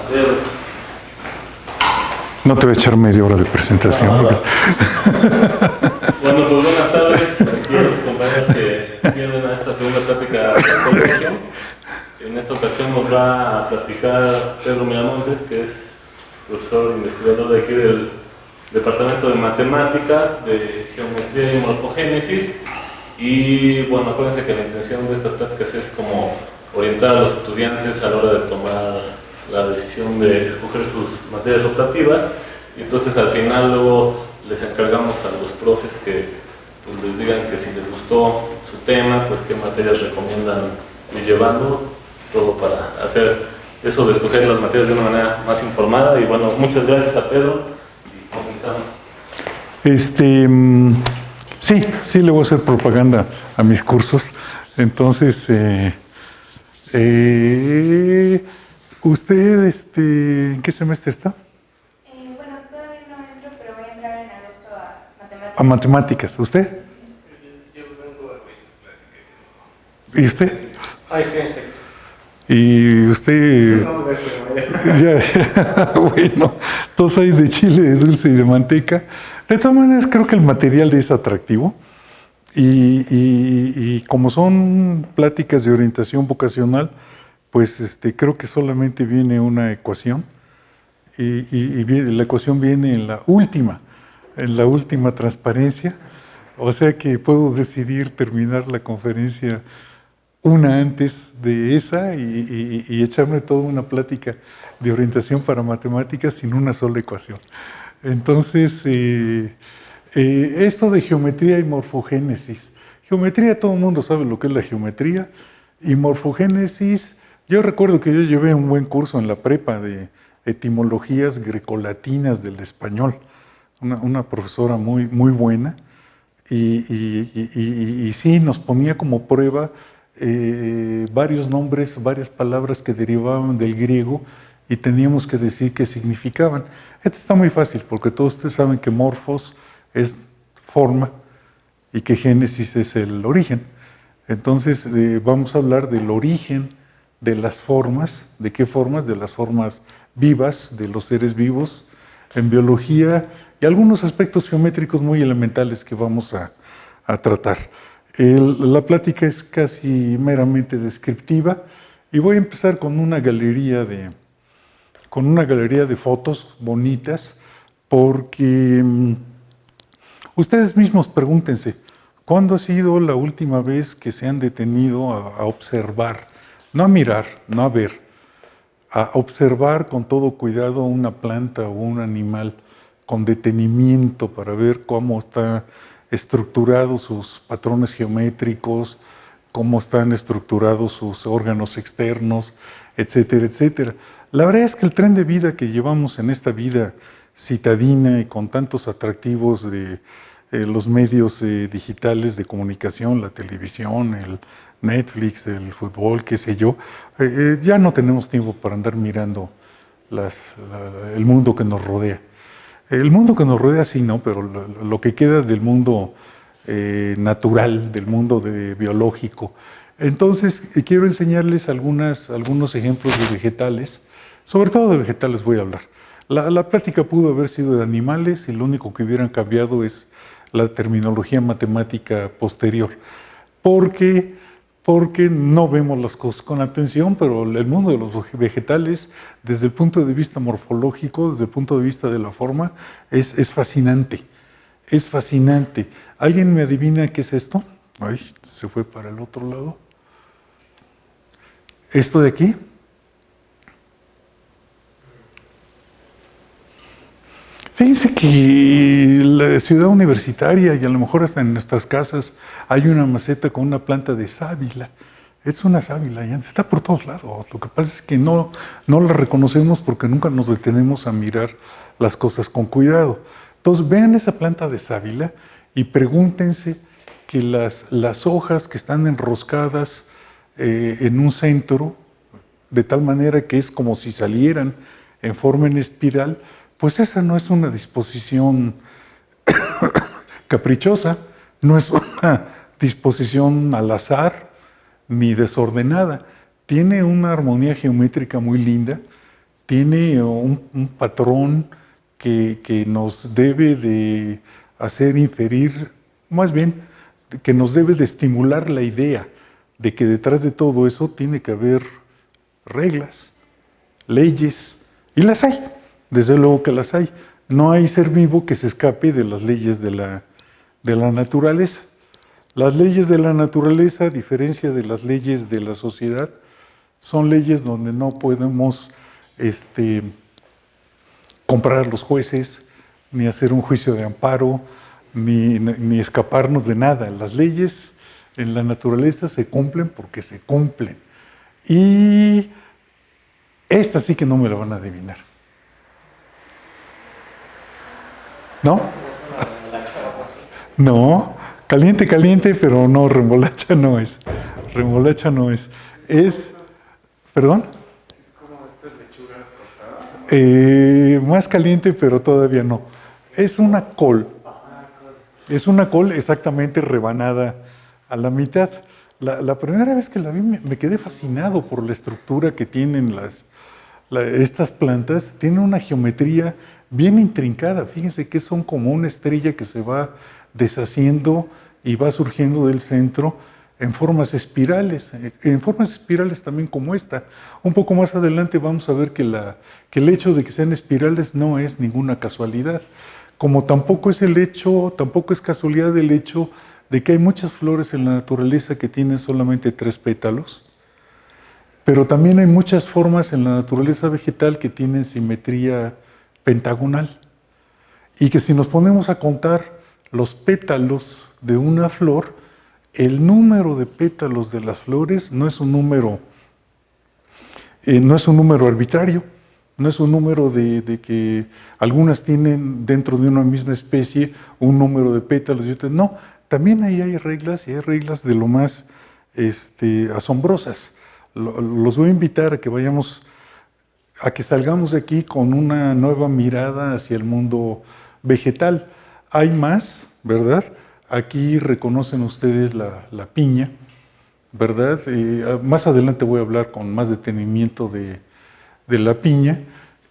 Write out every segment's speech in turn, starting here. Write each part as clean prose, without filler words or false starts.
Pedro. No te voy a echar media hora de presentación. Bueno, pues buenas tardes aquí a los compañeros que tienen a esta segunda plática del colegio. En esta ocasión nos va a platicar Pedro Miramontes, que es profesor investigador de aquí del Departamento de Matemáticas, de Geometría y Morfogénesis. Y bueno, acuérdense que la intención de estas pláticas es como orientar a los estudiantes a la hora de tomar la decisión de escoger sus materias optativas, y entonces al final luego les encargamos a los profes que pues, les digan que si les gustó su tema, pues qué materias recomiendan ir llevando, todo para hacer eso de escoger las materias de una manera más informada. Y bueno, muchas gracias a Pedro y comenzamos. Sí, le voy a hacer propaganda a mis cursos. Entonces, ¿usted en qué semestre está? Bueno, todavía no entro, pero voy a entrar en agosto a matemáticas. A matemáticas. ¿Usted? Yo vengo a plática. ¿Y usted? Ay, sí, en sexto. ¿Y usted? No, gracias, Ya, bueno, todos hay de chile, de dulce y de manteca. De todas maneras, creo que el material es atractivo. Y como son pláticas de orientación vocacional, pues creo que solamente viene una ecuación. La ecuación viene en la última transparencia. O sea que puedo decidir terminar la conferencia una antes de esa y echarme toda una plática de orientación para matemáticas sin una sola ecuación. Entonces, esto de geometría y morfogénesis. Geometría, todo el mundo sabe lo que es la geometría, y morfogénesis, yo recuerdo que yo llevé un buen curso en la prepa de etimologías grecolatinas del español, una profesora muy buena, y sí, nos ponía como prueba varios nombres, varias palabras que derivaban del griego y teníamos que decir qué significaban. Esto está muy fácil porque todos ustedes saben que morfos es forma y que génesis es el origen. Entonces vamos a hablar del origen de las formas. ¿De qué formas? De las formas vivas, de los seres vivos en biología y algunos aspectos geométricos muy elementales que vamos a tratar. La plática es casi meramente descriptiva y voy a empezar con una galería de fotos bonitas porque ustedes mismos pregúntense, ¿cuándo ha sido la última vez que se han detenido a observar? No a mirar, no a ver, a observar con todo cuidado una planta o un animal, con detenimiento para ver cómo está estructurados sus patrones geométricos, cómo están estructurados sus órganos externos, etcétera, etcétera. La verdad es que el tren de vida que llevamos en esta vida citadina y con tantos atractivos de los medios digitales de comunicación, la televisión, el Netflix, el fútbol, qué sé yo, ya no tenemos tiempo para andar mirando el mundo que nos rodea. El mundo que nos rodea sí, ¿no? Pero lo que queda del mundo natural, del mundo biológico. Entonces, quiero enseñarles algunos ejemplos de vegetales. Sobre todo de vegetales voy a hablar. La plática pudo haber sido de animales y lo único que hubieran cambiado es la terminología matemática posterior. Porque no vemos las cosas con atención, pero el mundo de los vegetales, desde el punto de vista morfológico, desde el punto de vista de la forma, es fascinante. Es fascinante. ¿Alguien me adivina qué es esto? Ay, se fue para el otro lado. ¿Esto de aquí? Fíjense que la ciudad universitaria y a lo mejor hasta en nuestras casas hay una maceta con una planta de sábila. Es una sábila, ya está por todos lados. Lo que pasa es que no la reconocemos porque nunca nos detenemos a mirar las cosas con cuidado. Entonces vean esa planta de sábila y pregúntense que las hojas que están enroscadas en un centro, de tal manera que es como si salieran en forma en espiral, pues esa no es una disposición caprichosa, no es una disposición al azar ni desordenada. Tiene una armonía geométrica muy linda tiene un patrón que nos debe de hacer inferir, más bien, que nos debe de estimular la idea de que detrás de todo eso tiene que haber reglas, leyes, y las hay, desde luego que las hay. No hay ser vivo que se escape de las leyes de la naturaleza. Las leyes de la naturaleza, a diferencia de las leyes de la sociedad, son leyes donde no podemos comprar a los jueces, ni hacer un juicio de amparo, ni escaparnos de nada. Las leyes en la naturaleza se cumplen porque se cumplen. Y esta sí que no me la van a adivinar. ¿No? No, caliente, caliente, pero no, remolacha no es. Remolacha no es. ¿Perdón? Es como estas lechugas cortadas. Más caliente, pero todavía no. Es una col. Es una col exactamente rebanada a la mitad. La primera vez que la vi me quedé fascinado por la estructura que tienen estas plantas. Tienen una geometría bien intrincada. Fíjense que son como una estrella que se va deshaciendo y va surgiendo del centro en formas espirales también como esta. Un poco más adelante vamos a ver que el hecho de que sean espirales no es ninguna casualidad, como tampoco es casualidad el hecho de que hay muchas flores en la naturaleza que tienen solamente 3 pétalos, pero también hay muchas formas en la naturaleza vegetal que tienen simetría pentagonal, y que si nos ponemos a contar los pétalos de una flor, el número de pétalos de las flores no es un número arbitrario, no es un número de que algunas tienen dentro de una misma especie un número de pétalos y otras no. También ahí hay reglas, y hay reglas de lo más asombrosas. Los voy a invitar a que salgamos de aquí con una nueva mirada hacia el mundo vegetal. Hay más, ¿verdad? Aquí reconocen ustedes la piña, ¿verdad? Más adelante voy a hablar con más detenimiento de la piña.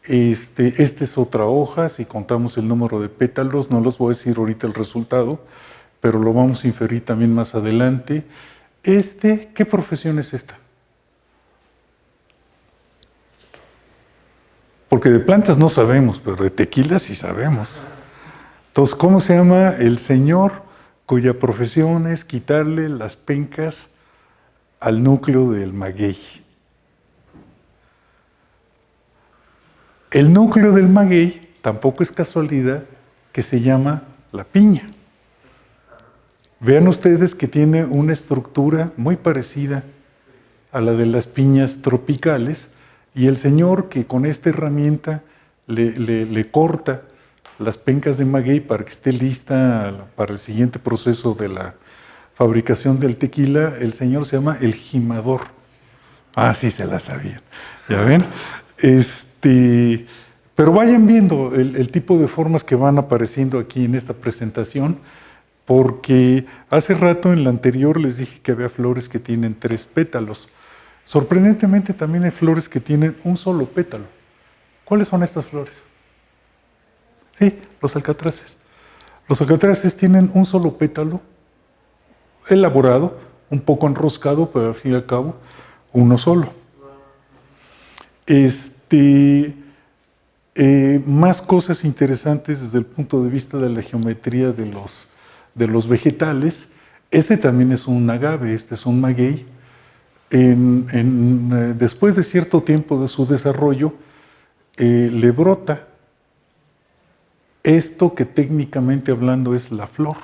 Esta es otra hoja, si contamos el número de pétalos, no les voy a decir ahorita el resultado, pero lo vamos a inferir también más adelante. ¿Qué profesión es esta? Porque de plantas no sabemos, pero de tequila sí sabemos. Entonces, ¿cómo se llama el señor cuya profesión es quitarle las pencas al núcleo del maguey? El núcleo del maguey tampoco es casualidad que se llama la piña. Vean ustedes que tiene una estructura muy parecida a la de las piñas tropicales, y el señor que con esta herramienta le corta las pencas de maguey para que esté lista para el siguiente proceso de la fabricación del tequila, el señor se llama el jimador. Ah, sí se la sabían. ¿Ya ven? Pero vayan viendo el tipo de formas que van apareciendo aquí en esta presentación, porque hace rato en la anterior les dije que había flores que tienen 3 pétalos. Sorprendentemente también hay flores que tienen un solo pétalo. ¿Cuáles son estas flores? Sí, los alcatraces. Los alcatraces tienen un solo pétalo, elaborado, un poco enroscado, pero al fin y al cabo, uno solo. Más cosas interesantes desde el punto de vista de la geometría de los vegetales. También es un agave, es un maguey. Después de cierto tiempo de su desarrollo, le brota esto que técnicamente hablando es la flor.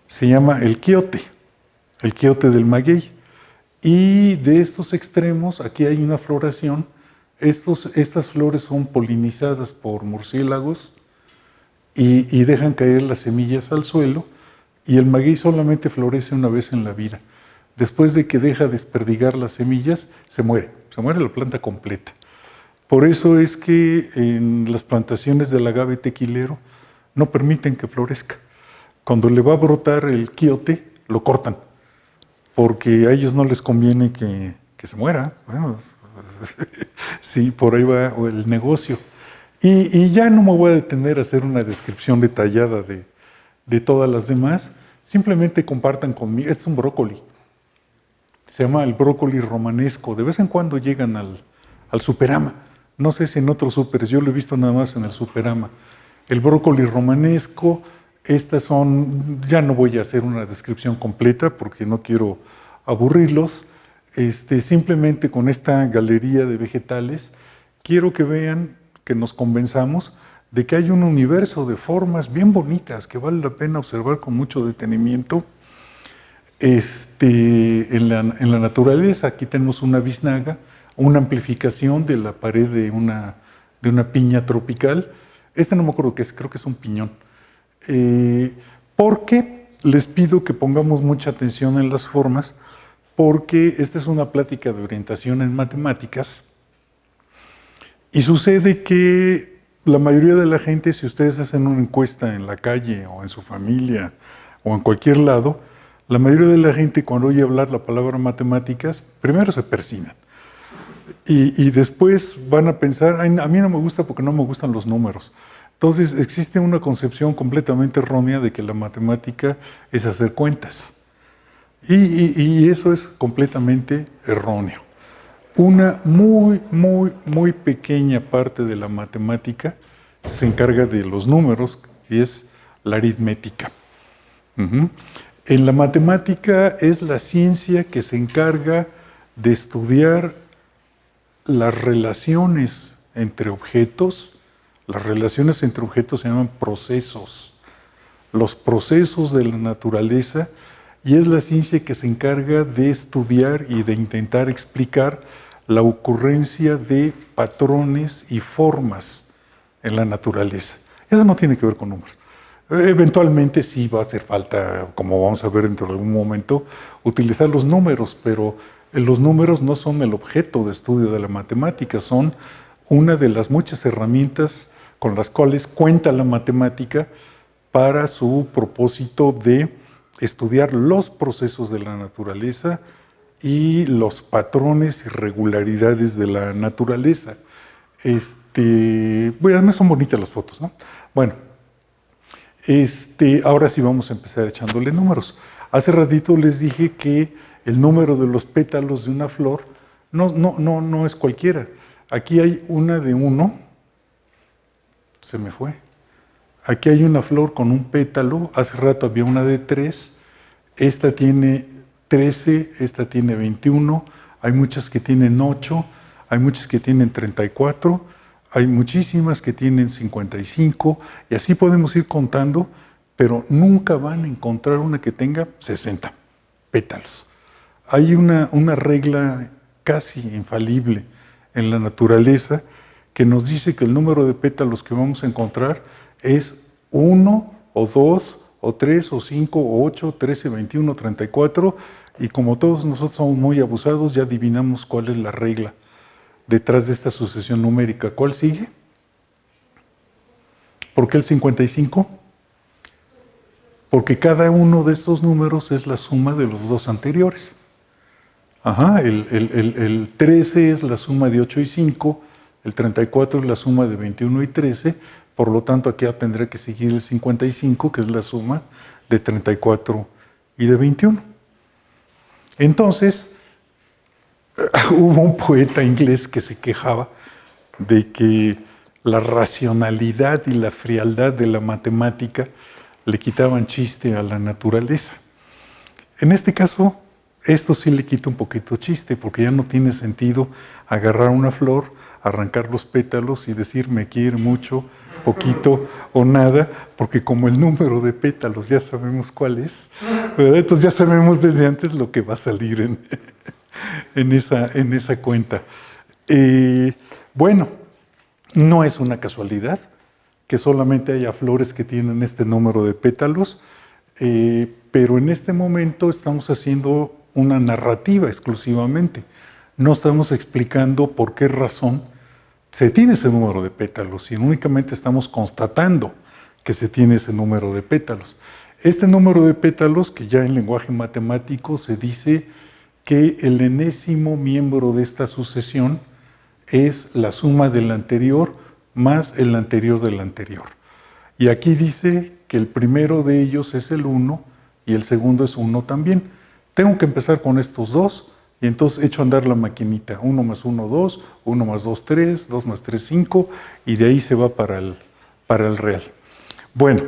Se llama el quiote del maguey. Y de estos extremos, aquí hay una floración. Estas flores son polinizadas por murciélagos y dejan caer las semillas al suelo, y el maguey solamente florece una vez en la vida. Después de que deja desperdigar las semillas, se muere la planta completa. Por eso es que en las plantaciones del agave tequilero no permiten que florezca. Cuando le va a brotar el quiote, lo cortan, porque a ellos no les conviene que se muera. Bueno, Sí, por ahí va el negocio. Y ya no me voy a detener a hacer una descripción detallada de todas las demás. Simplemente compartan conmigo. Este es un brócoli. Se llama el brócoli romanesco. De vez en cuando llegan al Superama. No sé si en otros súperes, yo lo he visto nada más en el Superama. El brócoli romanesco, estas son, ya no voy a hacer una descripción completa porque no quiero aburrirlos. Simplemente con esta galería de vegetales, quiero que vean, que nos convenzamos de que hay un universo de formas bien bonitas que vale la pena observar con mucho detenimiento. En la naturaleza, aquí tenemos una biznaga, una amplificación de la pared de una piña tropical. No me acuerdo qué es, creo que es un piñón. Porque les pido que pongamos mucha atención en las formas, porque esta es una plática de orientación en matemáticas, y sucede que la mayoría de la gente, si ustedes hacen una encuesta en la calle, o en su familia, o en cualquier lado, la mayoría de la gente cuando oye hablar la palabra matemáticas, primero se persignan. Y después van a pensar, a mí no me gusta porque no me gustan los números. Entonces existe una concepción completamente errónea de que la matemática es hacer cuentas. Y eso es completamente erróneo. Una muy pequeña parte de la matemática se encarga de los números, y es la aritmética. En la matemática es la ciencia que se encarga de estudiar las relaciones entre objetos. Las relaciones entre objetos se llaman procesos. Los procesos de la naturaleza, y es la ciencia que se encarga de estudiar y de intentar explicar la ocurrencia de patrones y formas en la naturaleza. Eso no tiene que ver con números. Eventualmente sí va a hacer falta, como vamos a ver dentro de algún momento, utilizar los números, pero los números no son el objeto de estudio de la matemática, son una de las muchas herramientas con las cuales cuenta la matemática para su propósito de estudiar los procesos de la naturaleza y los patrones y regularidades de la naturaleza. Bueno, además son bonitas las fotos, ¿no? Bueno, ahora sí vamos a empezar echándole números. Hace ratito les dije que el número de los pétalos de una flor no es cualquiera. Aquí hay una de 1, se me fue. Aquí hay una flor con un pétalo, hace rato había una de 3, esta tiene 13, esta tiene 21, hay muchas que tienen 8, hay muchas que tienen 34, hay muchísimas que tienen 55, y así podemos ir contando, pero nunca van a encontrar una que tenga 60 pétalos. Hay una regla casi infalible en la naturaleza que nos dice que el número de pétalos que vamos a encontrar es 1, o 2, o 3, o 5, o 8, 13, 21, 34, y como todos nosotros somos muy abusados, ya adivinamos cuál es la regla detrás de esta sucesión numérica. ¿Cuál sigue? ¿Por qué el 55? Porque cada uno de estos números es la suma de los dos anteriores. El 13 es la suma de 8 y 5, el 34 es la suma de 21 y 13, por lo tanto aquí tendré que seguir el 55, que es la suma de 34 y de 21. Entonces, hubo un poeta inglés que se quejaba de que la racionalidad y la frialdad de la matemática le quitaban chiste a la naturaleza. En este caso, esto sí le quita un poquito chiste, porque ya no tiene sentido agarrar una flor, arrancar los pétalos y decir me quiere mucho, poquito o nada, porque como el número de pétalos ya sabemos cuál es, ¿verdad? Entonces ya sabemos desde antes lo que va a salir en esa cuenta. Bueno, no es una casualidad que solamente haya flores que tienen este número de pétalos, pero en este momento estamos haciendo una narrativa exclusivamente. No estamos explicando por qué razón se tiene ese número de pétalos, sino únicamente estamos constatando que se tiene ese número de pétalos. Este número de pétalos, que ya en lenguaje matemático se dice que el enésimo miembro de esta sucesión es la suma del anterior más el anterior del anterior. Y aquí dice que el primero de ellos es el 1 y el segundo es 1 también. Tengo que empezar con estos dos y entonces echo a andar la maquinita. 1 más 1, 2, 1 más 2, 3, 2 más 3, 5 y de ahí se va para el real. Bueno,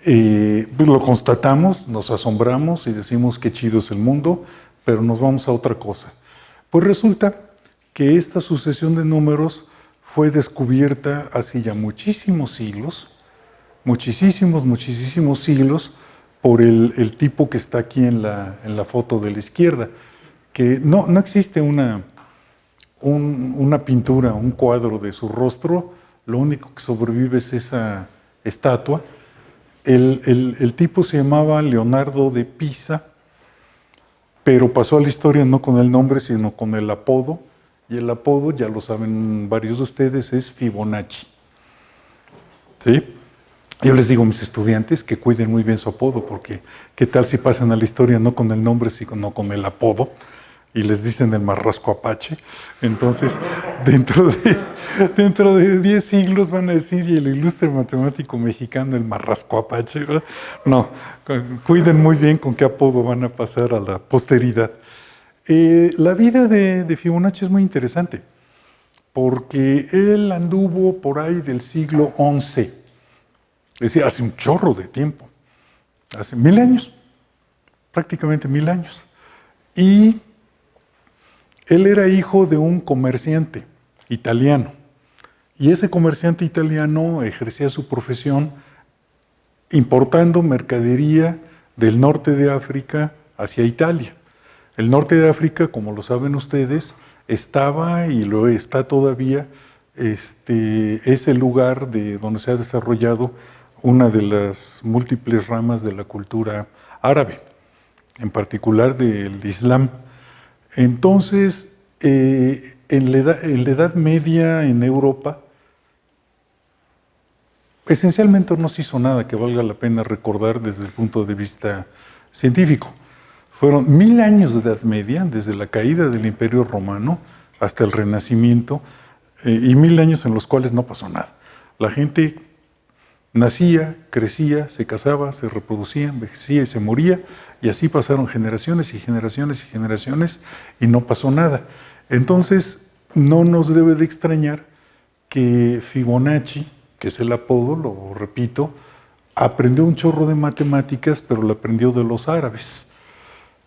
pues lo constatamos, nos asombramos y decimos qué chido es el mundo, pero nos vamos a otra cosa. Pues resulta que esta sucesión de números fue descubierta hace ya muchísimos siglos, muchísimos siglos, por el tipo que está aquí en la foto de la izquierda, que no existe una pintura, un cuadro de su rostro, lo único que sobrevive es esa estatua. El tipo se llamaba Leonardo de Pisa, pero pasó a la historia no con el nombre, sino con el apodo, y el apodo, ya lo saben varios de ustedes, es Fibonacci. ¿Sí? Yo les digo a mis estudiantes que cuiden muy bien su apodo, porque ¿qué tal si pasan a la historia no con el nombre, sino con el apodo? Y les dicen el marrasco apache. Entonces, dentro de 10 siglos van a decir, y el ilustre matemático mexicano, el marrasco apache, ¿verdad? No, cuiden muy bien con qué apodo van a pasar a la posteridad. La vida de Fibonacci es muy interesante, porque él anduvo por ahí del siglo XI, es decir, hace un chorro de tiempo, hace 1000 años, prácticamente 1000 años. Y él era hijo de un comerciante italiano, y ese comerciante italiano ejercía su profesión importando mercadería del norte de África hacia Italia. El norte de África, como lo saben ustedes, estaba y lo está todavía, es el lugar donde se ha desarrollado una de las múltiples ramas de la cultura árabe, en particular del Islam. Entonces, en la Edad Media en Europa, esencialmente no se hizo nada que valga la pena recordar desde el punto de vista científico. Fueron 1000 años de Edad Media, desde la caída del Imperio Romano hasta el Renacimiento, y 1000 años en los cuales no pasó nada. La gente nacía, crecía, se casaba, se reproducía, envejecía y se moría, y así pasaron generaciones y generaciones y generaciones, y no pasó nada. Entonces, no nos debe de extrañar que Fibonacci, que es el apodo, lo repito, aprendió un chorro de matemáticas, pero lo aprendió de los árabes,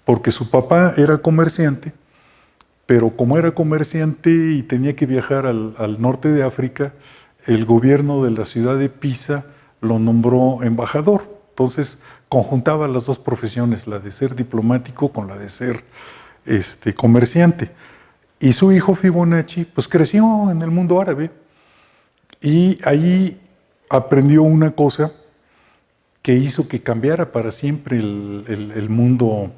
porque su papá era comerciante, pero como era comerciante y tenía que viajar al norte de África, el gobierno de la ciudad de Pisa lo nombró embajador. Entonces conjuntaba las dos profesiones, la de ser diplomático con la de ser comerciante. Y su hijo Fibonacci pues creció en el mundo árabe y ahí aprendió una cosa que hizo que cambiara para siempre el mundo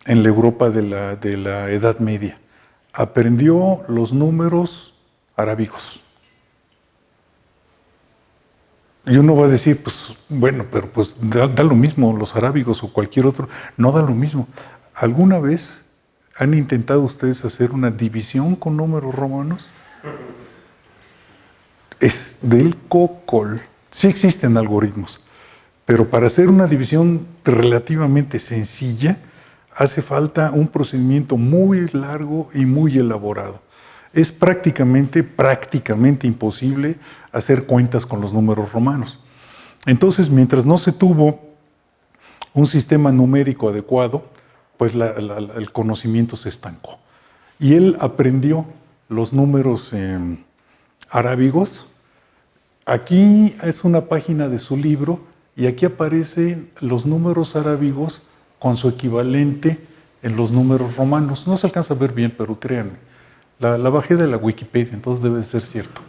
en la Europa de la Edad Media. Aprendió los números arábigos. Y uno va a decir, pues bueno, pero pues da lo mismo los arábigos o cualquier otro. No da lo mismo. ¿Alguna vez han intentado ustedes hacer una división con números romanos? Es del cocol. Sí existen algoritmos, pero para hacer una división relativamente sencilla, hace falta un procedimiento muy largo y muy elaborado. Es prácticamente imposible hacer cuentas con los números romanos. Entonces, mientras no se tuvo un sistema numérico adecuado, pues el conocimiento se estancó. Y él aprendió los números arábigos. Aquí es una página de su libro y aquí aparecen los números arábigos con su equivalente en los números romanos. No se alcanza a ver bien, pero créanme. La bajé de la Wikipedia, entonces debe de ser cierto.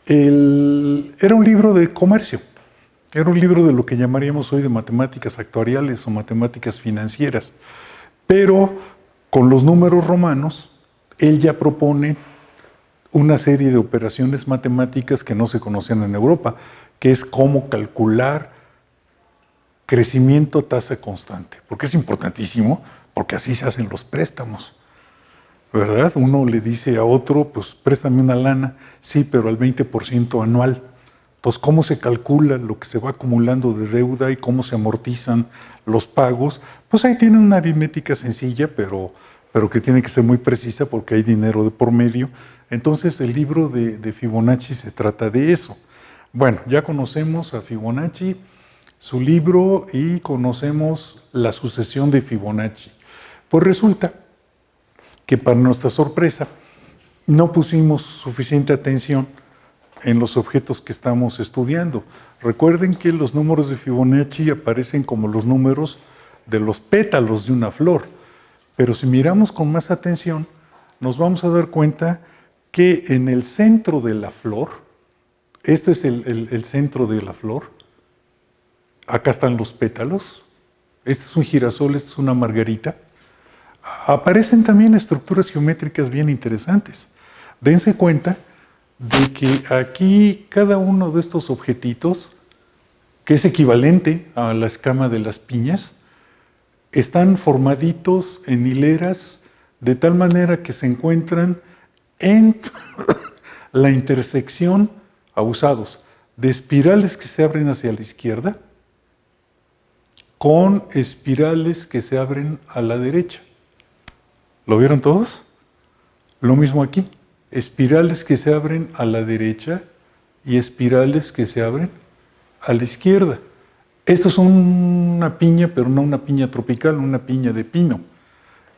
Era un libro de comercio. Era un libro de lo que llamaríamos hoy de matemáticas actuariales o matemáticas financieras. Pero con los números romanos, él ya propone una serie de operaciones matemáticas que no se conocían en Europa, que es cómo calcular crecimiento a tasa constante, porque es importantísimo porque así se hacen los préstamos, ¿verdad? Uno le dice a otro, pues préstame una lana, sí, pero al 20% anual. Entonces, ¿cómo se calcula lo que se va acumulando de deuda y cómo se amortizan los pagos? Pues ahí tiene una aritmética sencilla, pero que tiene que ser muy precisa porque hay dinero de por medio. Entonces, el libro de Fibonacci se trata de eso. Bueno, ya conocemos a Fibonacci, su libro, y conocemos la sucesión de Fibonacci. Pues resulta que para nuestra sorpresa no pusimos suficiente atención en los objetos que estamos estudiando. Recuerden que los números de Fibonacci aparecen como los números de los pétalos de una flor, pero si miramos con más atención, nos vamos a dar cuenta que en el centro de la flor, este es el centro de la flor, acá están los pétalos, este es un girasol, esta es una margarita, aparecen también estructuras geométricas bien interesantes. Dense cuenta de que aquí cada uno de estos objetitos, que es equivalente a la escama de las piñas, están formaditos en hileras de tal manera que se encuentran en la intersección, abusados, de espirales que se abren hacia la izquierda con espirales que se abren a la derecha. ¿Lo vieron todos? Lo mismo aquí. Espirales que se abren a la derecha y espirales que se abren a la izquierda. Esto es una piña, pero no una piña tropical, una piña de pino.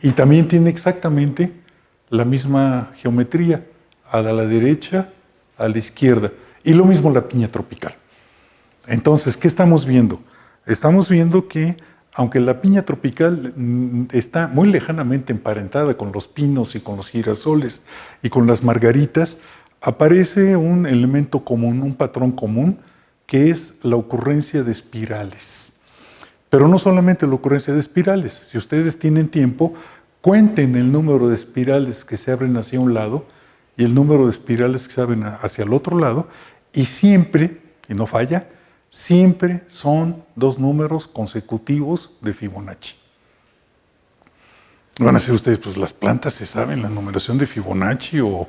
Y también tiene exactamente la misma geometría, a la derecha, a la izquierda. Y lo mismo la piña tropical. Entonces, ¿qué estamos viendo? Estamos viendo que, aunque la piña tropical está muy lejanamente emparentada con los pinos y con los girasoles y con las margaritas, aparece un elemento común, un patrón común, que es la ocurrencia de espirales. Pero no solamente la ocurrencia de espirales. Si ustedes tienen tiempo, cuenten el número de espirales que se abren hacia un lado y el número de espirales que se abren hacia el otro lado, y siempre, y no falla, siempre son dos números consecutivos de Fibonacci. Van a decir ustedes, pues las plantas se saben la numeración de Fibonacci o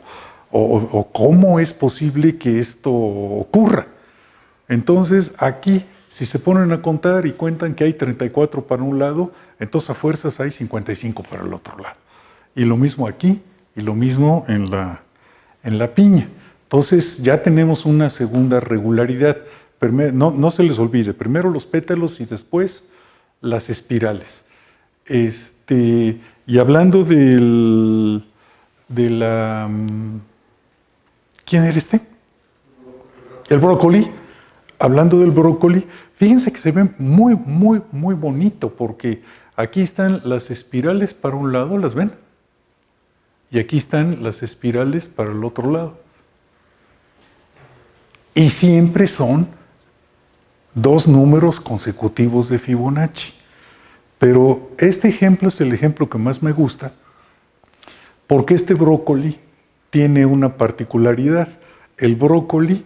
cómo es posible que esto ocurra. Entonces aquí, si se ponen a contar y cuentan que hay 34 para un lado, entonces a fuerzas hay 55 para el otro lado. Y lo mismo aquí, y lo mismo en la piña. Entonces ya tenemos una segunda regularidad. No se les olvide, primero los pétalos y después las espirales. Y hablando de la... ¿Quién era este? El brócoli. Hablando del brócoli, fíjense que se ve muy, muy, muy bonito, porque aquí están las espirales para un lado, ¿las ven? Y aquí están las espirales para el otro lado. Y siempre son dos números consecutivos de Fibonacci. Pero este ejemplo es el ejemplo que más me gusta, porque este brócoli tiene una particularidad. El brócoli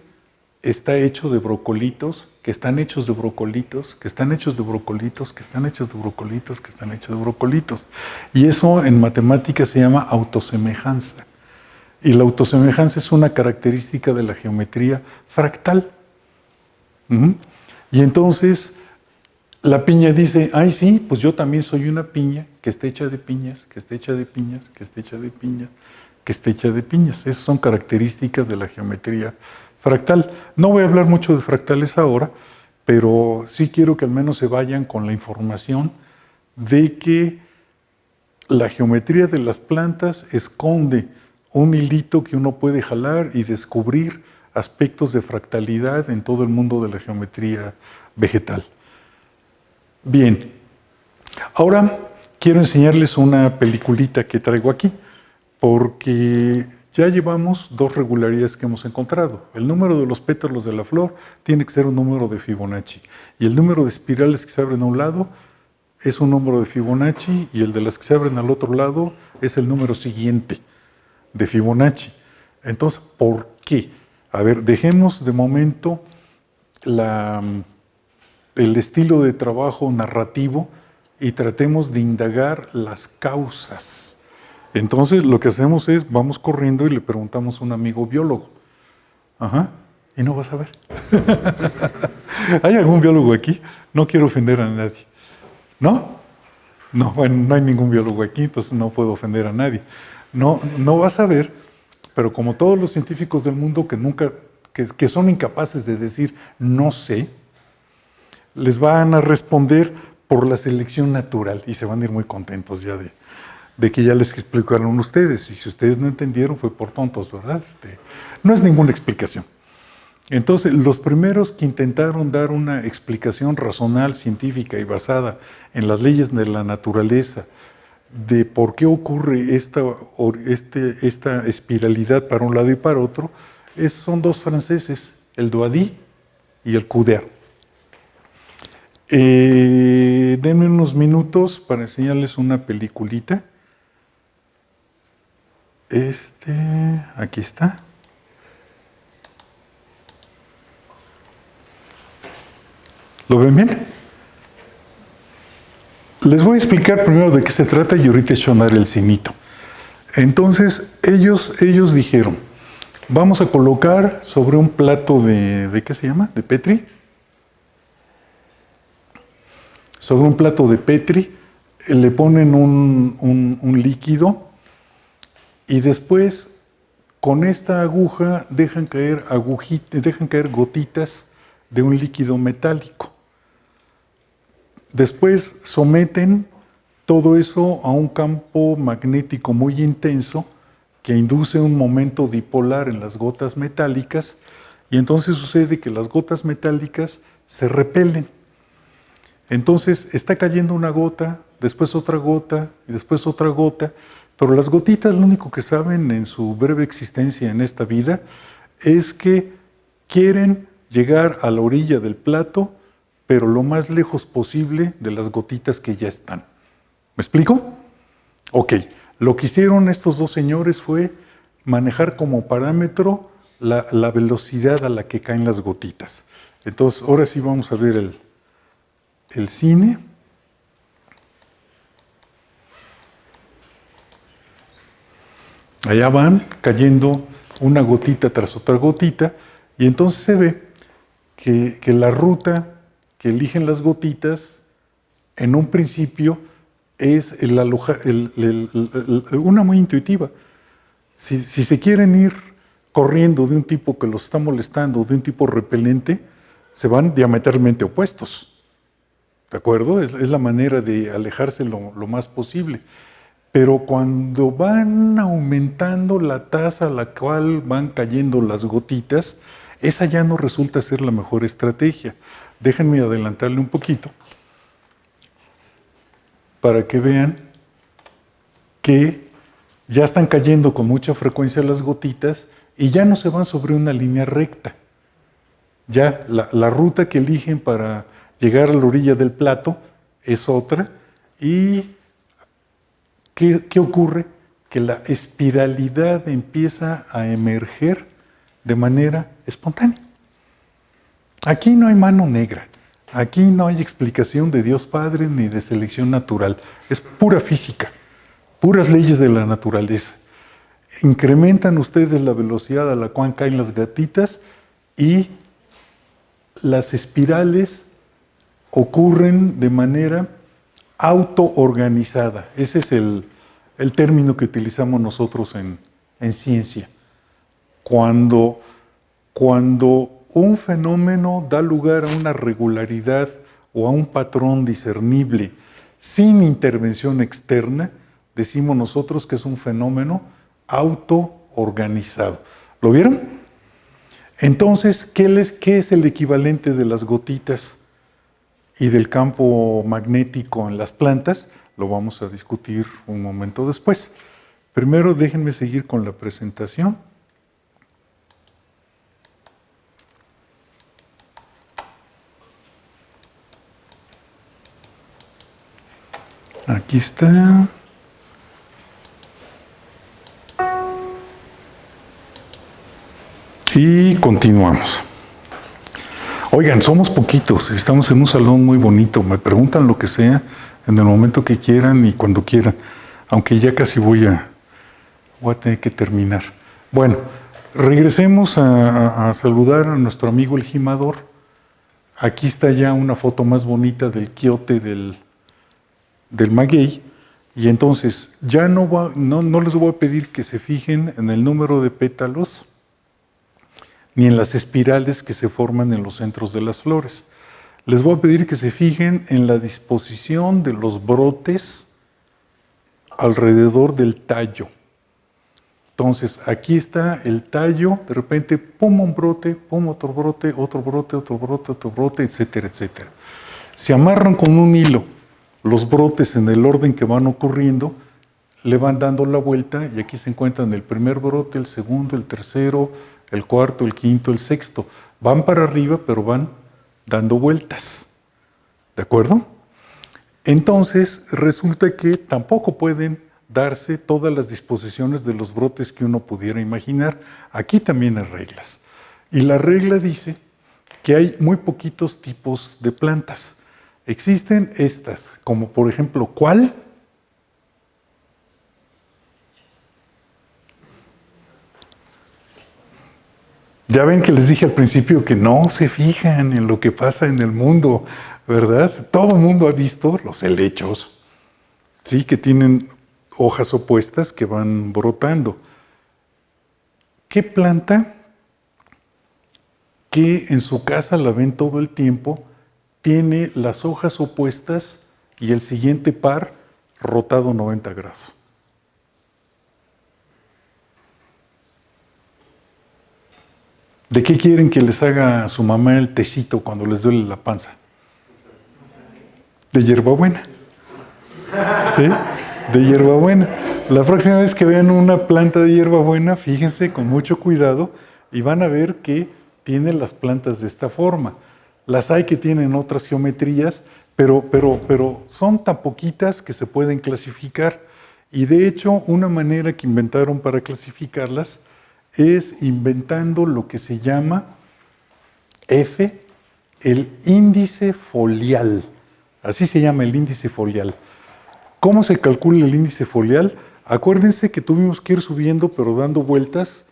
está hecho de brocolitos, que están hechos de brocolitos, que están hechos de brocolitos, que están hechos de brocolitos, que están hechos de brocolitos. Y eso en matemáticas se llama autosemejanza. Y la autosemejanza es una característica de la geometría fractal. Y entonces la piña dice, ay sí, pues yo también soy una piña que está hecha de piñas, que está hecha de piñas, que está hecha de piñas, que está hecha de piñas. Esas son características de la geometría fractal. No voy a hablar mucho de fractales ahora, pero sí quiero que al menos se vayan con la información de que la geometría de las plantas esconde un hilito que uno puede jalar y descubrir aspectos de fractalidad en todo el mundo de la geometría vegetal. Bien, ahora quiero enseñarles una peliculita que traigo aquí, porque ya llevamos dos regularidades que hemos encontrado. El número de los pétalos de la flor tiene que ser un número de Fibonacci, y el número de espirales que se abren a un lado es un número de Fibonacci, y el de las que se abren al otro lado es el número siguiente de Fibonacci. Entonces, ¿por qué? A ver, dejemos de momento el estilo de trabajo narrativo y tratemos de indagar las causas. Entonces lo que hacemos es, vamos corriendo y le preguntamos a un amigo biólogo. Ajá, y no vas a ver. ¿Hay algún biólogo aquí? No quiero ofender a nadie. ¿No? No, bueno, no hay ningún biólogo aquí, entonces no puedo ofender a nadie. No vas a ver, pero como todos los científicos del mundo que son incapaces de decir no sé, les van a responder por la selección natural y se van a ir muy contentos ya de que ya les explicaron ustedes. Y si ustedes no entendieron fue por tontos, ¿verdad? No es ninguna explicación. Entonces, los primeros que intentaron dar una explicación racional, científica y basada en las leyes de la naturaleza de por qué ocurre esta espiralidad para un lado y para otro, son dos franceses, el Doady y el Couder. Denme unos minutos para enseñarles una peliculita. Aquí está. ¿Lo ven bien? Les voy a explicar primero de qué se trata y ahorita echo a andar el cinito. Entonces, ellos dijeron, vamos a colocar sobre un plato ¿de qué se llama? ¿De Petri? Sobre un plato de Petri le ponen un líquido y después con esta aguja dejan caer gotitas de un líquido metálico. Después someten todo eso a un campo magnético muy intenso que induce un momento dipolar en las gotas metálicas y entonces sucede que las gotas metálicas se repelen. Entonces está cayendo una gota, después otra gota y después otra gota, pero las gotitas lo único que saben en su breve existencia en esta vida es que quieren llegar a la orilla del plato, pero lo más lejos posible de las gotitas que ya están. ¿Me explico? Ok, lo que hicieron estos dos señores fue manejar como parámetro la velocidad a la que caen las gotitas. Entonces, ahora sí vamos a ver el cine. Allá van cayendo una gotita tras otra gotita, y entonces se ve que la ruta que eligen las gotitas, en un principio, es una muy intuitiva. Si se quieren ir corriendo de un tipo que los está molestando, de un tipo repelente, se van diametralmente opuestos. ¿De acuerdo? Es la manera de alejarse lo más posible. Pero cuando van aumentando la tasa a la cual van cayendo las gotitas, esa ya no resulta ser la mejor estrategia. Déjenme adelantarle un poquito para que vean que ya están cayendo con mucha frecuencia las gotitas y ya no se van sobre una línea recta. Ya la ruta que eligen para llegar a la orilla del plato es otra. ¿Y qué ocurre? Que la espiralidad empieza a emerger de manera espontánea. Aquí no hay mano negra, aquí no hay explicación de Dios Padre ni de selección natural, es pura física, puras leyes de la naturaleza. Incrementan ustedes la velocidad a la cual caen las gotitas y las espirales ocurren de manera autoorganizada. Ese es el término que utilizamos nosotros en ciencia. Cuando un fenómeno da lugar a una regularidad o a un patrón discernible sin intervención externa, decimos nosotros que es un fenómeno autoorganizado. ¿Lo vieron? Entonces, ¿qué es el equivalente de las gotitas y del campo magnético en las plantas? Lo vamos a discutir un momento después. Primero, déjenme seguir con la presentación. Aquí está. Y continuamos. Oigan, somos poquitos, estamos en un salón muy bonito, me preguntan lo que sea, en el momento que quieran y cuando quieran, aunque ya casi voy a tener que terminar. Bueno, regresemos a saludar a nuestro amigo el gimador. Aquí está ya una foto más bonita del quiote del maguey. Y entonces, ya no les voy a pedir que se fijen en el número de pétalos, ni en las espirales que se forman en los centros de las flores. Les voy a pedir que se fijen en la disposición de los brotes alrededor del tallo. Entonces, aquí está el tallo, de repente, pum, un brote, pum, otro brote, otro brote, otro brote, otro brote, etcétera, etcétera. Se amarran con un hilo los brotes en el orden que van ocurriendo, le van dando la vuelta y aquí se encuentran el primer brote, el segundo, el tercero, el cuarto, el quinto, el sexto. Van para arriba, pero van dando vueltas. ¿De acuerdo? Entonces, resulta que tampoco pueden darse todas las disposiciones de los brotes que uno pudiera imaginar. Aquí también hay reglas. Y la regla dice que hay muy poquitos tipos de plantas. Existen estas, como por ejemplo, ¿cuál? Ya ven que les dije al principio que no se fijan en lo que pasa en el mundo, ¿verdad? Todo el mundo ha visto los helechos, ¿sí? Que tienen hojas opuestas que van brotando. ¿Qué planta que en su casa la ven todo el tiempo tiene las hojas opuestas y el siguiente par rotado 90 grados? ¿De qué quieren que les haga a su mamá el tecito cuando les duele la panza? De hierbabuena. ¿Sí? De hierbabuena. La próxima vez que vean una planta de hierbabuena, fíjense con mucho cuidado y van a ver que tiene las plantas de esta forma. Las hay que tienen otras geometrías, pero son tan poquitas que se pueden clasificar. Y de hecho, una manera que inventaron para clasificarlas es inventando lo que se llama el índice foliar. Así se llama el índice foliar. ¿Cómo se calcula el índice foliar? Acuérdense que tuvimos que ir subiendo, pero dando vueltas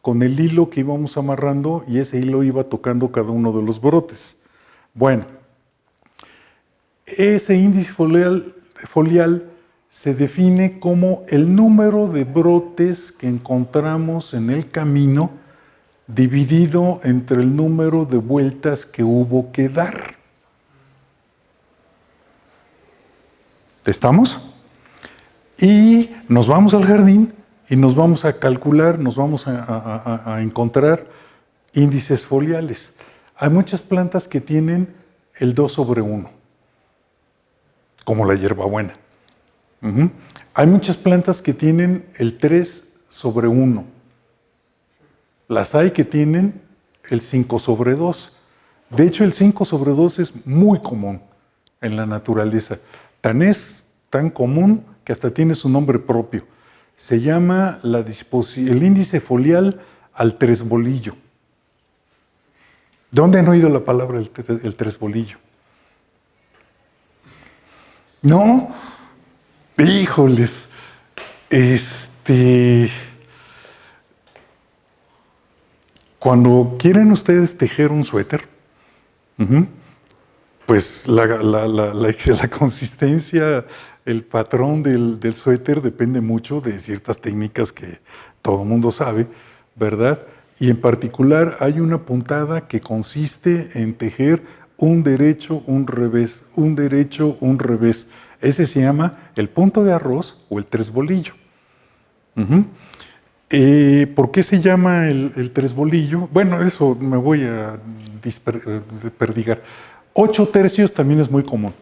con el hilo que íbamos amarrando y ese hilo iba tocando cada uno de los brotes. Bueno, ese índice foliar se define como el número de brotes que encontramos en el camino dividido entre el número de vueltas que hubo que dar. ¿Estamos? Y nos vamos al jardín y nos vamos a calcular, nos vamos a encontrar índices foliares. Hay muchas plantas que tienen el 2/1, como la hierbabuena. Hay muchas plantas que tienen el 3/1. Las hay que tienen el 5/2. De hecho, el 5/2 es muy común en la naturaleza. Es tan común que hasta tiene su nombre propio. Se llama el índice foliar al tresbolillo. ¿Dónde han oído la palabra el tresbolillo? ¿No? Híjoles. Cuando quieren ustedes tejer un suéter, pues la consistencia, el patrón del suéter depende mucho de ciertas técnicas que todo el mundo sabe, ¿verdad? Y en particular hay una puntada que consiste en tejer un derecho, un revés, un derecho, un revés. Ese se llama el punto de arroz o el tresbolillo. ¿Por qué se llama el tresbolillo? Bueno, eso me voy a desperdigar. 8 tercios también es muy común.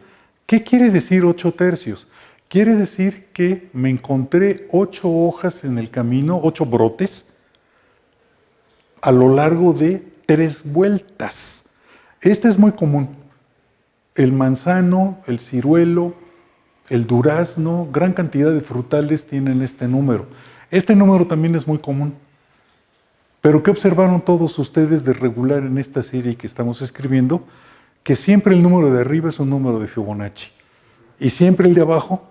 ¿Qué quiere decir 8 tercios? Quiere decir que me encontré 8 hojas en el camino, 8 brotes, a lo largo de 3 vueltas. Este es muy común. El manzano, el ciruelo, el durazno, gran cantidad de frutales tienen este número. Este número también es muy común. Pero ¿qué observaron todos ustedes de regular en esta serie que estamos escribiendo? Que siempre el número de arriba es un número de Fibonacci ¿Y siempre el de abajo?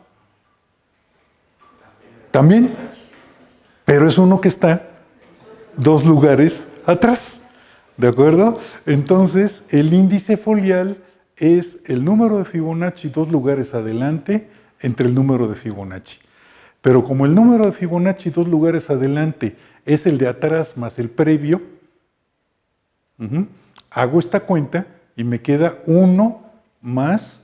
¿También? Pero es uno que está 2 lugares atrás. ¿De acuerdo? Entonces, el índice folial es el número de Fibonacci 2 lugares adelante entre el número de Fibonacci. Pero como el número de Fibonacci 2 lugares adelante es el de atrás más el previo, hago esta cuenta y me queda 1 más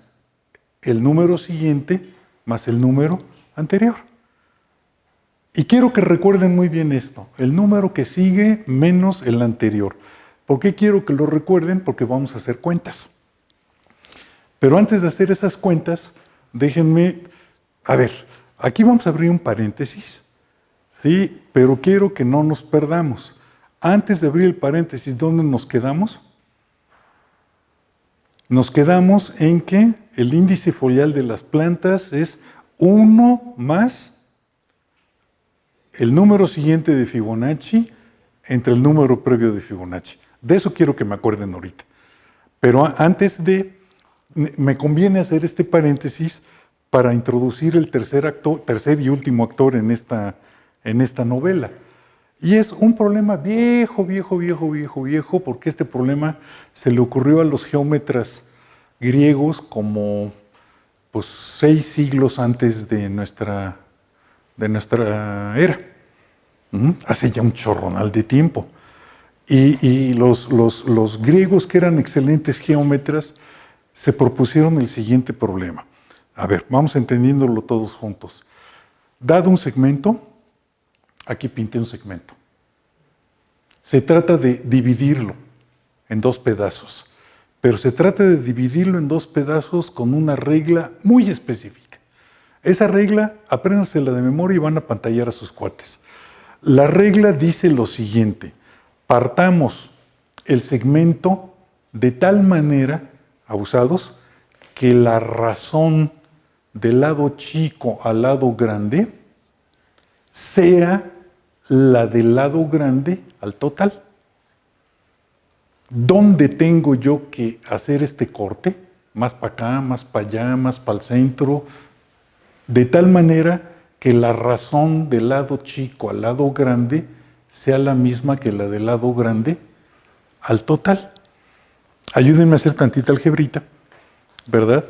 el número siguiente más el número anterior. Y quiero que recuerden muy bien esto, el número que sigue menos el anterior. ¿Por qué quiero que lo recuerden? Porque vamos a hacer cuentas. Pero antes de hacer esas cuentas, déjenme, a ver, aquí vamos a abrir un paréntesis, ¿sí? Pero quiero que no nos perdamos. Antes de abrir el paréntesis, ¿dónde nos quedamos? Nos quedamos en que el índice foliar de las plantas es 1 más el número siguiente de Fibonacci entre el número previo de Fibonacci. De eso quiero que me acuerden ahorita. Pero antes me conviene hacer este paréntesis para introducir el tercer y último actor en esta novela. Y es un problema viejo, porque este problema se le ocurrió a los geómetras griegos como 6 siglos antes de nuestra era. Hace ya un chorronal de tiempo. Y los griegos, que eran excelentes geómetras, se propusieron el siguiente problema. A ver, vamos entendiéndolo todos juntos. Dado un segmento, aquí pinté un segmento. Se trata de dividirlo en 2 pedazos, pero se trata de dividirlo en 2 pedazos con una regla muy específica. Esa regla, apréndansela de memoria y van a pantallar a sus cuates. La regla dice lo siguiente: partamos el segmento de tal manera, abusados, que la razón del lado chico al lado grande sea la del lado grande al total. ¿Dónde tengo yo que hacer este corte? Más para acá, más para allá, más para el centro, de tal manera que la razón del lado chico al lado grande sea la misma que la del lado grande al total. Ayúdenme a hacer tantita algebrita, ¿verdad?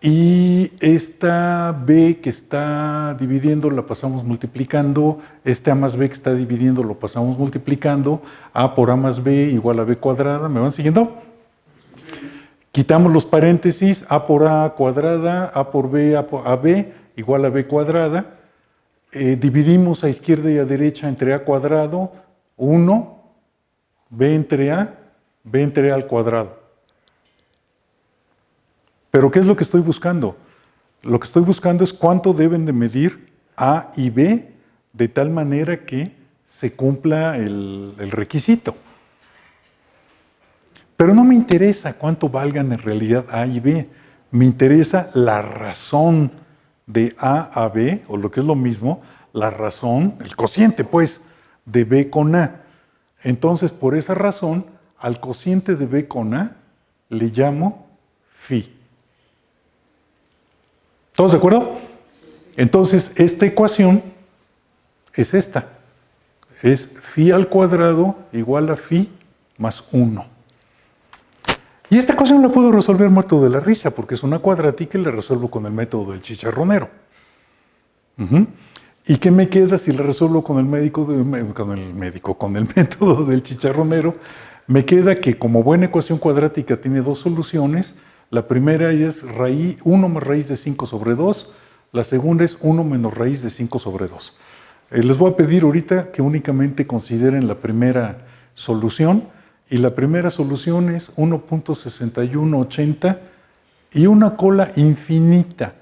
Y esta b que está dividiendo la pasamos multiplicando, este a más b que está dividiendo lo pasamos multiplicando, a por a más b igual a b cuadrada, ¿me van siguiendo? Quitamos los paréntesis, a por a cuadrada, a por b, a b igual a b cuadrada, dividimos a izquierda y a derecha entre a cuadrado, 1, b entre a al cuadrado. Pero ¿qué es lo que estoy buscando? Lo que estoy buscando es cuánto deben de medir A y B de tal manera que se cumpla el requisito. Pero no me interesa cuánto valgan en realidad A y B. Me interesa la razón de A a B, o lo que es lo mismo, la razón, el cociente pues, de B con A. Entonces, por esa razón, al cociente de B con A le llamo phi. ¿Todos de acuerdo? Entonces, esta ecuación es esta. Es phi al cuadrado igual a phi más 1. Y esta ecuación la puedo resolver muerto de la risa, porque es una cuadrática y la resuelvo con el método del chicharronero. ¿Y qué me queda si la resuelvo con el método del chicharronero? Me queda que como buena ecuación cuadrática tiene 2 soluciones. La primera es 1 más raíz de 5 sobre 2, la segunda es 1 menos raíz de 5 sobre 2. Les voy a pedir ahorita que únicamente consideren la primera solución, y la primera solución es 1.6180 y una cola infinita.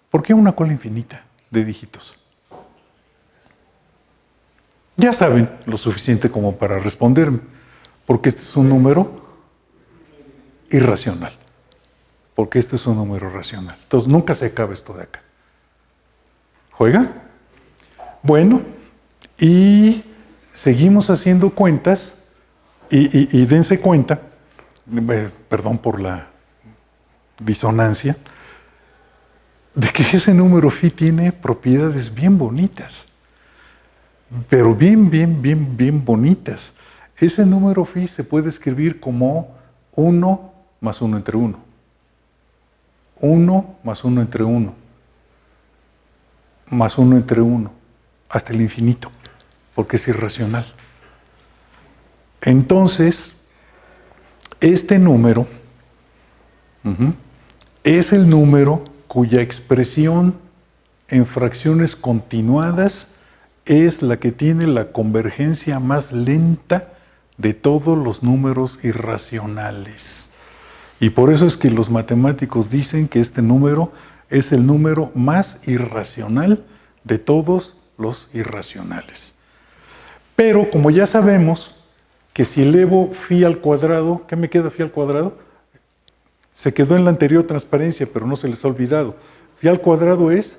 ¿Por qué una cola infinita de dígitos? Ya saben lo suficiente como para responderme, porque este es un número irracional. Porque este es un número racional. Entonces, nunca se acaba esto de acá. ¿Juega? Bueno, y seguimos haciendo cuentas, y dense cuenta, perdón por la disonancia, de que ese número phi tiene propiedades bien bonitas, pero bien bonitas. Ese número phi se puede escribir como 1 más 1 entre 1. 1 más 1 entre 1. Más 1 entre 1. Hasta el infinito, porque es irracional. Entonces, este número es el número cuya expresión en fracciones continuadas es la que tiene la convergencia más lenta de todos los números irracionales. Y por eso es que los matemáticos dicen que este número es el número más irracional de todos los irracionales. Pero como ya sabemos que si elevo phi al cuadrado, ¿qué me queda phi al cuadrado? Se quedó en la anterior transparencia, pero no se les ha olvidado. Phi al cuadrado es...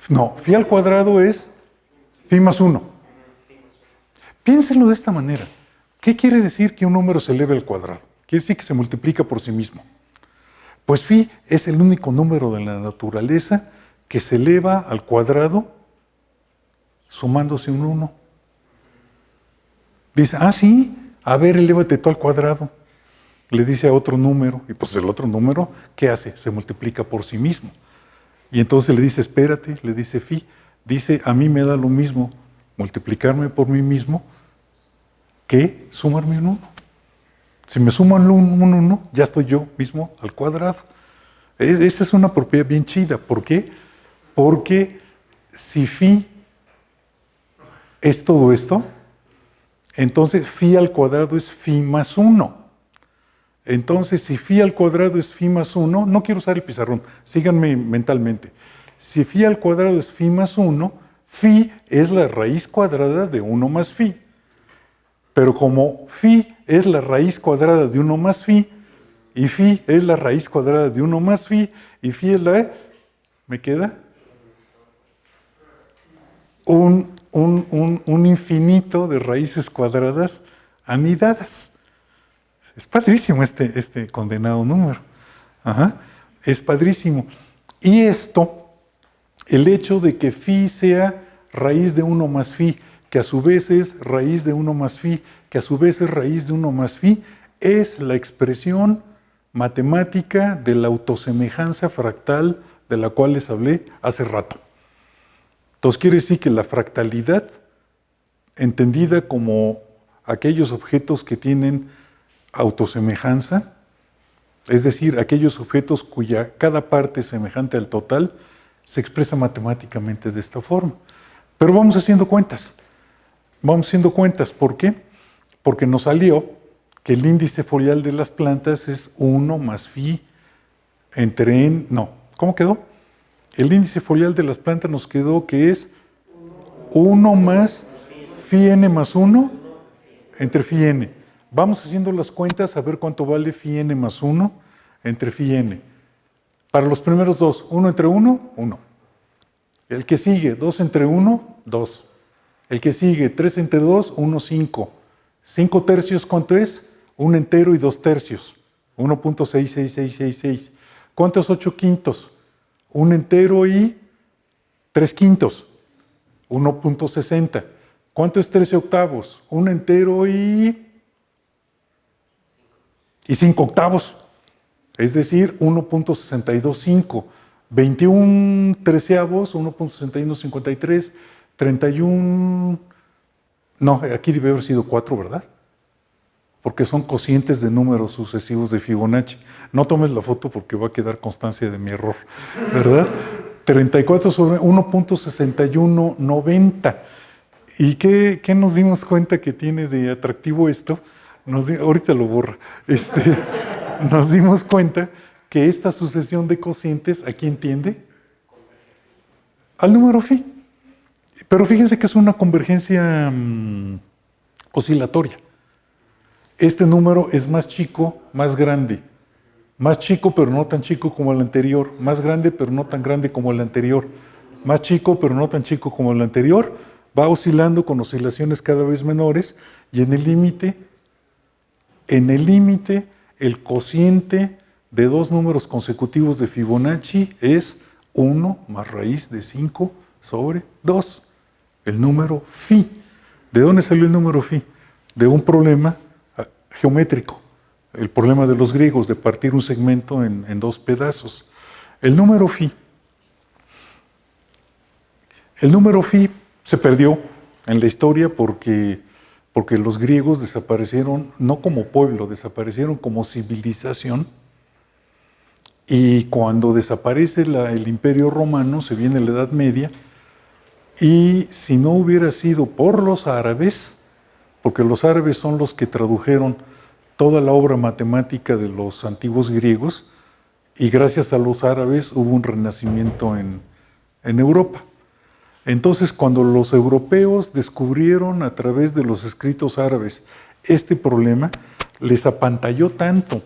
No, phi al cuadrado es phi más 1. Piénsenlo de esta manera. ¿Qué quiere decir que un número se eleve al cuadrado? Quiere decir que se multiplica por sí mismo. Pues phi es el único número de la naturaleza que se eleva al cuadrado sumándose un 1. Dice, sí, a ver, elévate tú al cuadrado. Le dice a otro número, y pues el otro número, ¿qué hace? Se multiplica por sí mismo. Y entonces le dice, espérate, le dice phi. Dice, a mí me da lo mismo multiplicarme por mí mismo que sumarme un 1. Si me suman un 1, ya estoy yo mismo al cuadrado. Esa es una propiedad bien chida. ¿Por qué? Porque si phi es todo esto, entonces phi al cuadrado es phi más 1. Entonces, si phi al cuadrado es phi más 1, no quiero usar el pizarrón, síganme mentalmente. Si phi al cuadrado es phi más 1, phi es la raíz cuadrada de 1 más phi. Pero como phi es la raíz cuadrada de 1 más phi, y phi es la raíz cuadrada de 1 más phi, y phi es la... ¿Me queda? Un infinito de raíces cuadradas anidadas. Es padrísimo este condenado número. Es padrísimo. Y esto, el hecho de que phi sea raíz de 1 más phi, que a su vez es raíz de 1 más phi, que a su vez es raíz de 1 más phi, es la expresión matemática de la autosemejanza fractal de la cual les hablé hace rato. Entonces quiere decir que la fractalidad, entendida como aquellos objetos que tienen autosemejanza, es decir, aquellos objetos cuya cada parte es semejante al total, se expresa matemáticamente de esta forma. Pero vamos haciendo cuentas. ¿Por qué? Porque nos salió que el índice foliar de las plantas es 1 más phi entre n... No, ¿cómo quedó? El índice foliar de las plantas nos quedó que es 1 más phi n más 1 entre phi n. Vamos haciendo las cuentas a ver cuánto vale phi n más 1 entre phi n. Para los primeros dos, 1 entre 1, 1. El que sigue, 2 entre 1, 2. El que sigue, 3 entre 2, 1, 5. 5 tercios, ¿cuánto es? 1 entero y 2 tercios. 1.66666. ¿Cuánto es 8 quintos? 1 entero y 3 quintos. 1.60. ¿Cuánto es 13 octavos? 1 entero y 5 octavos. Es decir, 1.625. 21 treceavos, 1.6153. 31... No, aquí debe haber sido 4, ¿verdad? Porque son cocientes de números sucesivos de Fibonacci. No tomes la foto porque va a quedar constancia de mi error, ¿verdad? 34 sobre 1.6190. ¿Y qué nos dimos cuenta que tiene de atractivo esto? Ahorita lo borra. Nos dimos cuenta que esta sucesión de cocientes, ¿a quién tiende? Al número phi. Pero fíjense que es una convergencia oscilatoria. Este número es más chico, más grande. Más chico, pero no tan chico como el anterior. Más grande, pero no tan grande como el anterior. Más chico, pero no tan chico como el anterior. Va oscilando con oscilaciones cada vez menores. Y en el límite, el cociente de dos números consecutivos de Fibonacci es 1 más raíz de 5 sobre 2. El número phi. ¿De dónde salió el número phi? De un problema geométrico. El problema de los griegos de partir un segmento en dos pedazos. El número phi se perdió en la historia porque los griegos desaparecieron no como pueblo, desaparecieron como civilización. Y cuando desaparece el Imperio Romano, se viene la Edad Media, y si no hubiera sido por los árabes, porque los árabes son los que tradujeron toda la obra matemática de los antiguos griegos, y gracias a los árabes hubo un renacimiento en Europa. Entonces, cuando los europeos descubrieron a través de los escritos árabes este problema, les apantalló tanto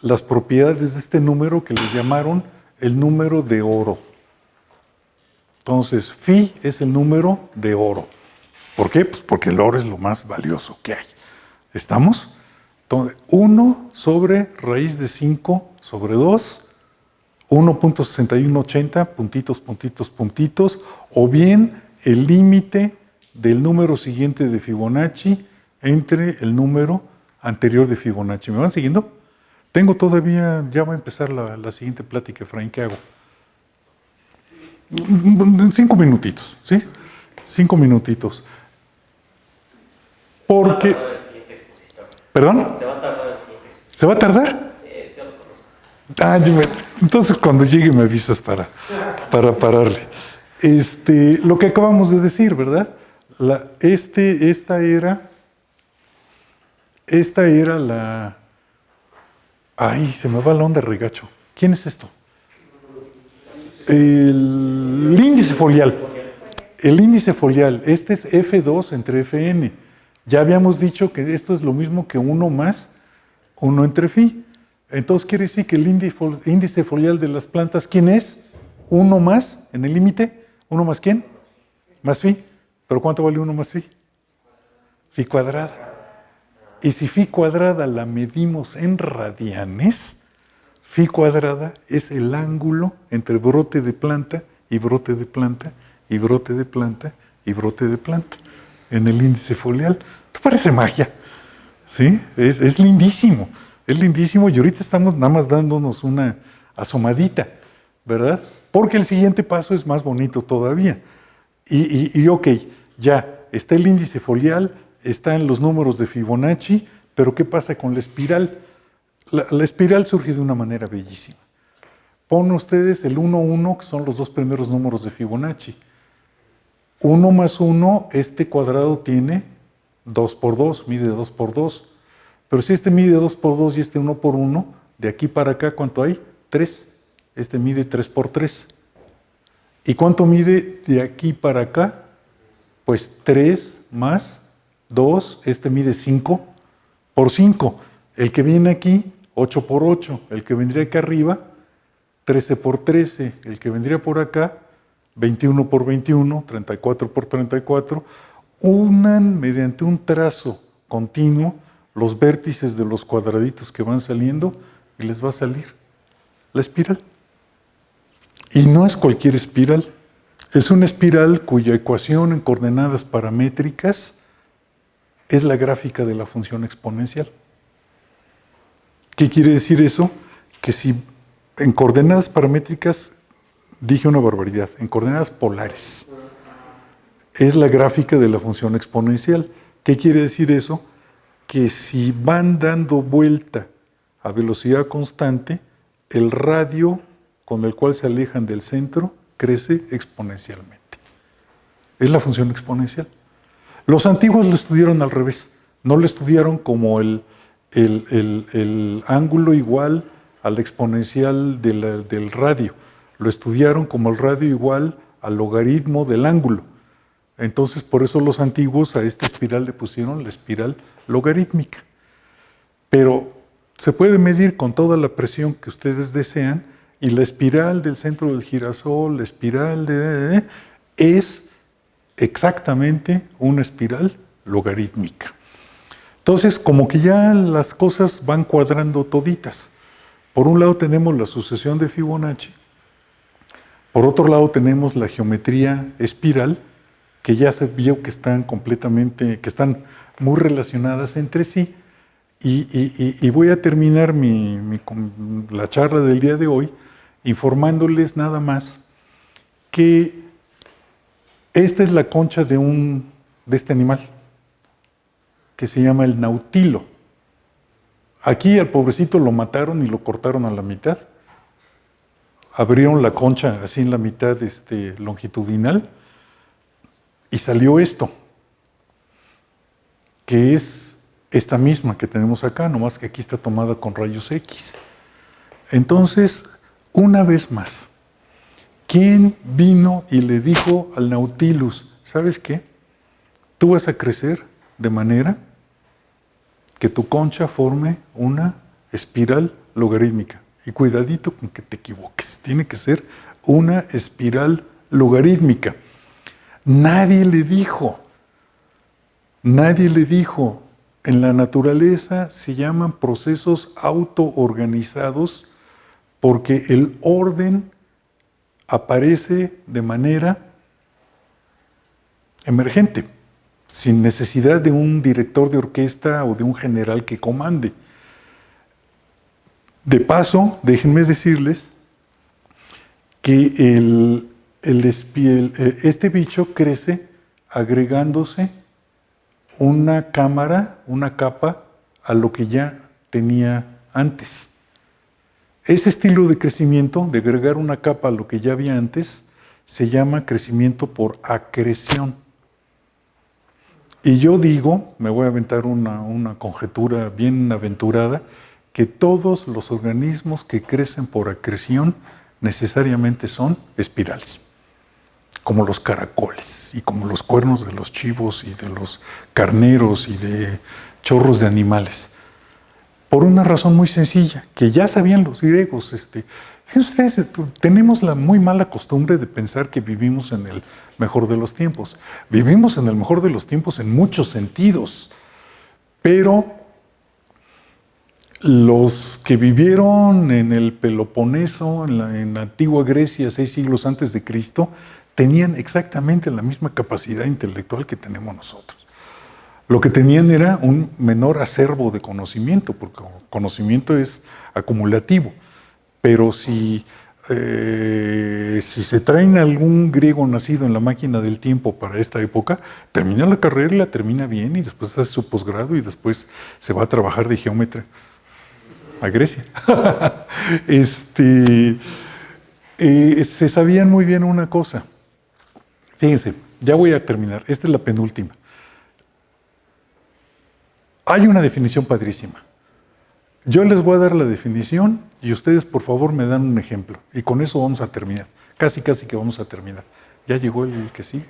las propiedades de este número que les llamaron el número de oro. Entonces, phi es el número de oro. ¿Por qué? Pues porque el oro es lo más valioso que hay. ¿Estamos? Entonces, 1 sobre raíz de 5 sobre 2, 1.6180, puntitos, puntitos, puntitos, o bien el límite del número siguiente de Fibonacci entre el número anterior de Fibonacci. ¿Me van siguiendo? Tengo todavía, ya va a empezar la siguiente plática, Efraín, ¿qué hago? 5 minutitos, ¿sí? 5 minutitos. Porque... ¿Perdón? Se va a tardar el siguiente. ¿Se va a tardar? Sí, yo lo conozco. Entonces cuando llegue me avisas para pararle. Lo que acabamos de decir, ¿verdad? Esta era la... Ay, se me va la onda, regacho. ¿Quién es esto? El índice folial. El índice folial. Este es F2 entre Fn. Ya habíamos dicho que esto es lo mismo que 1 más 1 entre phi. Entonces quiere decir que el índice folial de las plantas, ¿quién es? 1 más en el límite. ¿1 más quién? Más phi. ¿Pero cuánto vale 1 más phi? Phi cuadrada. Y si phi cuadrada la medimos en radianes, phi cuadrada es el ángulo entre brote de planta y brote de planta y brote de planta y brote de planta en el índice folial. Esto parece magia, ¿sí? Es lindísimo, y ahorita estamos nada más dándonos una asomadita, ¿verdad? Porque el siguiente paso es más bonito todavía. Y ok, ya está el índice folial, están los números de Fibonacci, pero ¿qué pasa con la espiral? La espiral surge de una manera bellísima. Ponen ustedes el 1, 1, que son los dos primeros números de Fibonacci. 1 más 1, este cuadrado tiene 2 por 2, mide 2 por 2. Pero si este mide 2 por 2 y este 1 por 1, de aquí para acá, ¿cuánto hay? 3. Este mide 3 por 3. ¿Y cuánto mide de aquí para acá? Pues 3 más 2, este mide 5 por 5. El que viene aquí, 8 por 8. El que vendría acá arriba, 13 por 13. El que vendría por acá, 21 por 21, 34 por 34. Unan mediante un trazo continuo los vértices de los cuadraditos que van saliendo y les va a salir la espiral. Y no es cualquier espiral. Es una espiral cuya ecuación en coordenadas paramétricas es la gráfica de la función exponencial. ¿Qué quiere decir eso? Que si en coordenadas paramétricas, dije una barbaridad, en coordenadas polares, es la gráfica de la función exponencial. ¿Qué quiere decir eso? Que si van dando vuelta a velocidad constante, el radio con el cual se alejan del centro crece exponencialmente. Es la función exponencial. Los antiguos lo estudiaron al revés. No lo estudiaron como el ángulo igual al exponencial del radio. Lo estudiaron como el radio igual al logaritmo del ángulo. Entonces, por eso los antiguos a esta espiral le pusieron la espiral logarítmica. Pero se puede medir con toda la presión que ustedes desean y la espiral del centro del girasol, la espiral es exactamente una espiral logarítmica. Entonces, como que ya las cosas van cuadrando toditas. Por un lado tenemos la sucesión de Fibonacci, por otro lado tenemos la geometría espiral, que ya se vio que están muy relacionadas entre sí, y voy a terminar la charla del día de hoy informándoles nada más que esta es la concha de este animal, que se llama el nautilo. Aquí al pobrecito lo mataron y lo cortaron a la mitad. Abrieron la concha así en la mitad longitudinal y salió esto, que es esta misma que tenemos acá, nomás que aquí está tomada con rayos X. Entonces, una vez más, ¿quién vino y le dijo al Nautilus, ¿sabes qué? Tú vas a crecer de manera que tu concha forme una espiral logarítmica. Y cuidadito con que te equivoques, tiene que ser una espiral logarítmica. Nadie le dijo, en la naturaleza se llaman procesos autoorganizados porque el orden aparece de manera emergente, sin necesidad de un director de orquesta o de un general que comande. De paso, déjenme decirles que este bicho crece agregándose una capa a lo que ya tenía antes. Ese estilo de crecimiento, de agregar una capa a lo que ya había antes, se llama crecimiento por acreción. Y yo digo, me voy a aventar una conjetura bien aventurada, que todos los organismos que crecen por acreción necesariamente son espirales, como los caracoles y como los cuernos de los chivos y de los carneros y de chorros de animales. Por una razón muy sencilla, que ya sabían los griegos. Fíjense ustedes, tenemos la muy mala costumbre de pensar que vivimos en el mejor de los tiempos. Vivimos en el mejor de los tiempos en muchos sentidos, pero los que vivieron en el Peloponeso, en la antigua Grecia, 6 siglos antes de Cristo, tenían exactamente la misma capacidad intelectual que tenemos nosotros. Lo que tenían era un menor acervo de conocimiento, porque conocimiento es acumulativo. Pero si se traen a algún griego nacido en la máquina del tiempo para esta época, termina la carrera y la termina bien, y después hace su posgrado y después se va a trabajar de geómetra a Grecia. Se sabían muy bien una cosa. Fíjense, ya voy a terminar. Esta es la penúltima. Hay una definición padrísima. Yo les voy a dar la definición y ustedes por favor me dan un ejemplo. Y con eso vamos a terminar. Casi que vamos a terminar. ¿Ya llegó el que sí?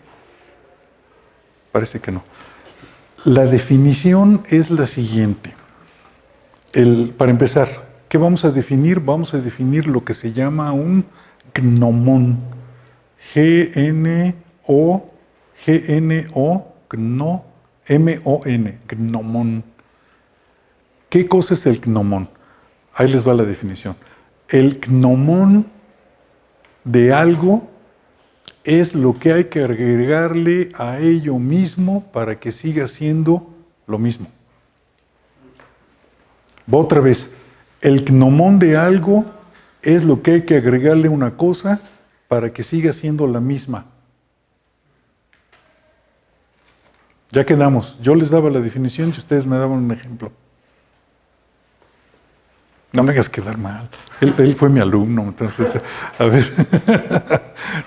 Parece que no. La definición es la siguiente. Para empezar, ¿qué vamos a definir? Vamos a definir lo que se llama un gnomón. M-O-N, gnomón. ¿Qué cosa es el gnomón? Ahí les va la definición. El gnomón de algo es lo que hay que agregarle a ello mismo para que siga siendo lo mismo. Otra vez, el gnomón de algo es lo que hay que agregarle una cosa para que siga siendo la misma. Ya quedamos. Yo les daba la definición y ustedes me daban un ejemplo. No me hagas quedar mal. Él fue mi alumno, entonces, a ver.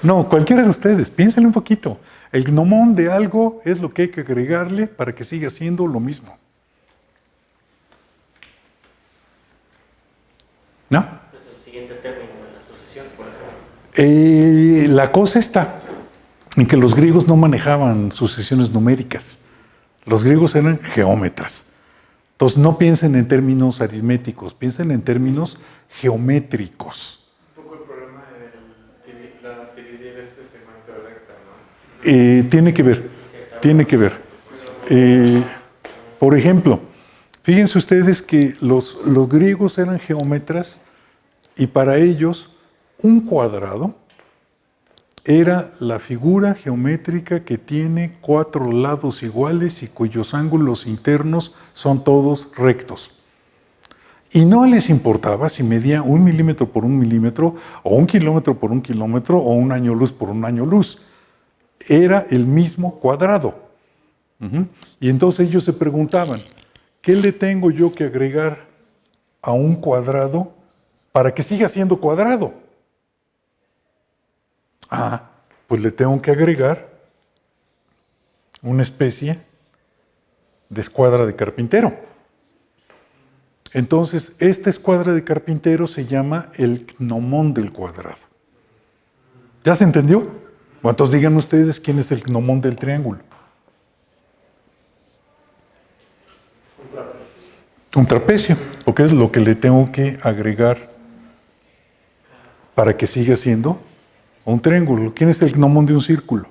No, cualquiera de ustedes, piénsenle un poquito. El gnomón de algo es lo que hay que agregarle para que siga siendo lo mismo. ¿No? Es el siguiente término de la sucesión, por ejemplo. La cosa está en que los griegos no manejaban sucesiones numéricas. Los griegos eran geómetras. Entonces no piensen en términos aritméticos, piensen en términos geométricos. Un poco el problema de la dividir segmento recta, ¿no? Tiene que ver. Por ejemplo, fíjense ustedes que los griegos eran geómetras Y para ellos, un cuadrado era la figura geométrica que tiene 4 lados iguales y cuyos ángulos internos son todos rectos. Y no les importaba si medía 1 milímetro por 1 milímetro, o 1 kilómetro por 1 kilómetro, o 1 año luz por 1 año luz. Era el mismo cuadrado. Y entonces ellos se preguntaban, ¿qué le tengo yo que agregar a un cuadrado para que siga siendo cuadrado? Pues le tengo que agregar una especie de escuadra de carpintero. Entonces, esta escuadra de carpintero se llama el gnomón del cuadrado. ¿Ya se entendió? Bueno, entonces digan ustedes quién es el gnomón del triángulo. Un trapecio, porque es lo que le tengo que agregar para que siga siendo un triángulo. ¿Quién es el gnomón de un círculo?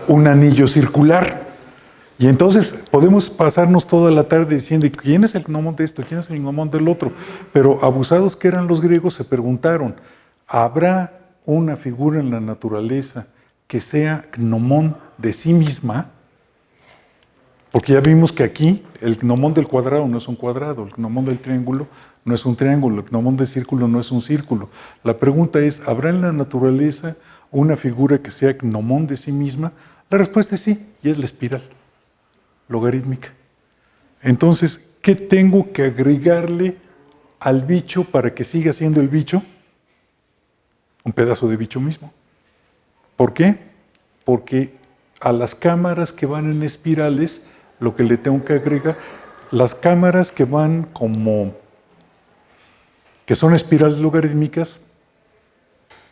Un anillo circular. Y entonces podemos pasarnos toda la tarde diciendo, ¿quién es el gnomón de esto? ¿Quién es el gnomón del otro? Pero abusados que eran los griegos se preguntaron, ¿habrá una figura en la naturaleza que sea gnomón de sí misma? Porque ya vimos que aquí el gnomón del cuadrado no es un cuadrado, el gnomón del triángulo no es un triángulo, el gnomón del círculo no es un círculo. La pregunta es, ¿habrá en la naturaleza una figura que sea gnomón de sí misma? La respuesta es sí, y es la espiral logarítmica. Entonces, ¿qué tengo que agregarle al bicho para que siga siendo el bicho? Un pedazo de bicho mismo. ¿Por qué? Porque a las cámaras que van en espirales, lo que le tengo que agregar, las cámaras que van que son espirales logarítmicas,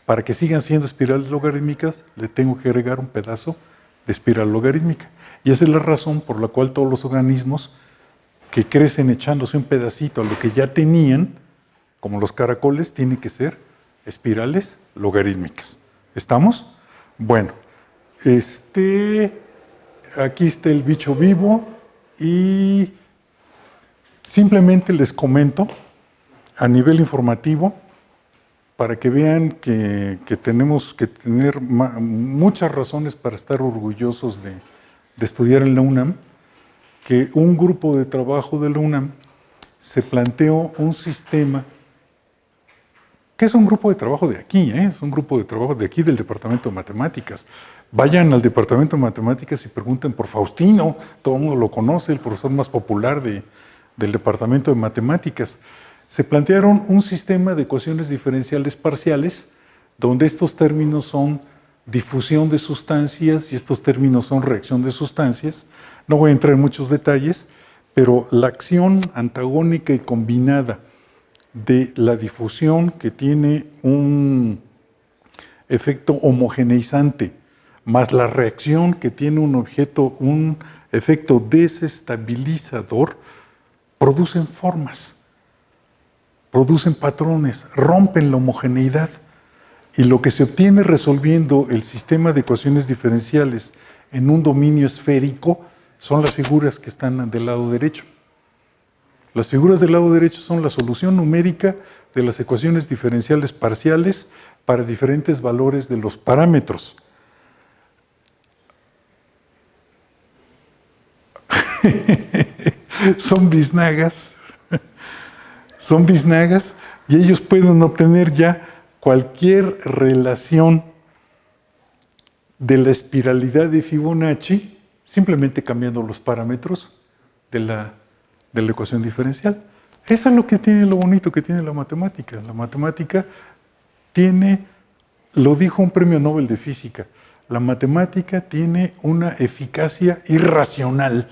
para que sigan siendo espirales logarítmicas, le tengo que agregar un pedazo de espiral logarítmica. Y esa es la razón por la cual todos los organismos que crecen echándose un pedacito a lo que ya tenían, como los caracoles, tienen que ser espirales logarítmicas. ¿Estamos? Bueno, aquí está el bicho vivo y simplemente les comento a nivel informativo para que vean que tenemos que tener muchas razones para estar orgullosos de estudiar en la UNAM, que un grupo de trabajo de la UNAM se planteó un sistema, que es un grupo de trabajo de aquí, es un grupo de trabajo de aquí del Departamento de Matemáticas. Vayan al Departamento de Matemáticas y pregunten por Faustino, todo el mundo lo conoce, el profesor más popular del Departamento de Matemáticas. Se plantearon un sistema de ecuaciones diferenciales parciales, donde estos términos son difusión de sustancias y estos términos son reacción de sustancias. No voy a entrar en muchos detalles, pero la acción antagónica y combinada de la difusión, que tiene un efecto homogeneizante, más la reacción, que tiene un efecto desestabilizador, producen formas, producen patrones, rompen la homogeneidad. Y lo que se obtiene resolviendo el sistema de ecuaciones diferenciales en un dominio esférico son las figuras que están del lado derecho. Las figuras del lado derecho son la solución numérica de las ecuaciones diferenciales parciales para diferentes valores de los parámetros. Son biznagas y ellos pueden obtener ya cualquier relación de la espiralidad de Fibonacci simplemente cambiando los parámetros de la ecuación diferencial. Eso es lo bonito que tiene la matemática. La matemática tiene, lo dijo un premio Nobel de Física, la matemática tiene una eficacia irracional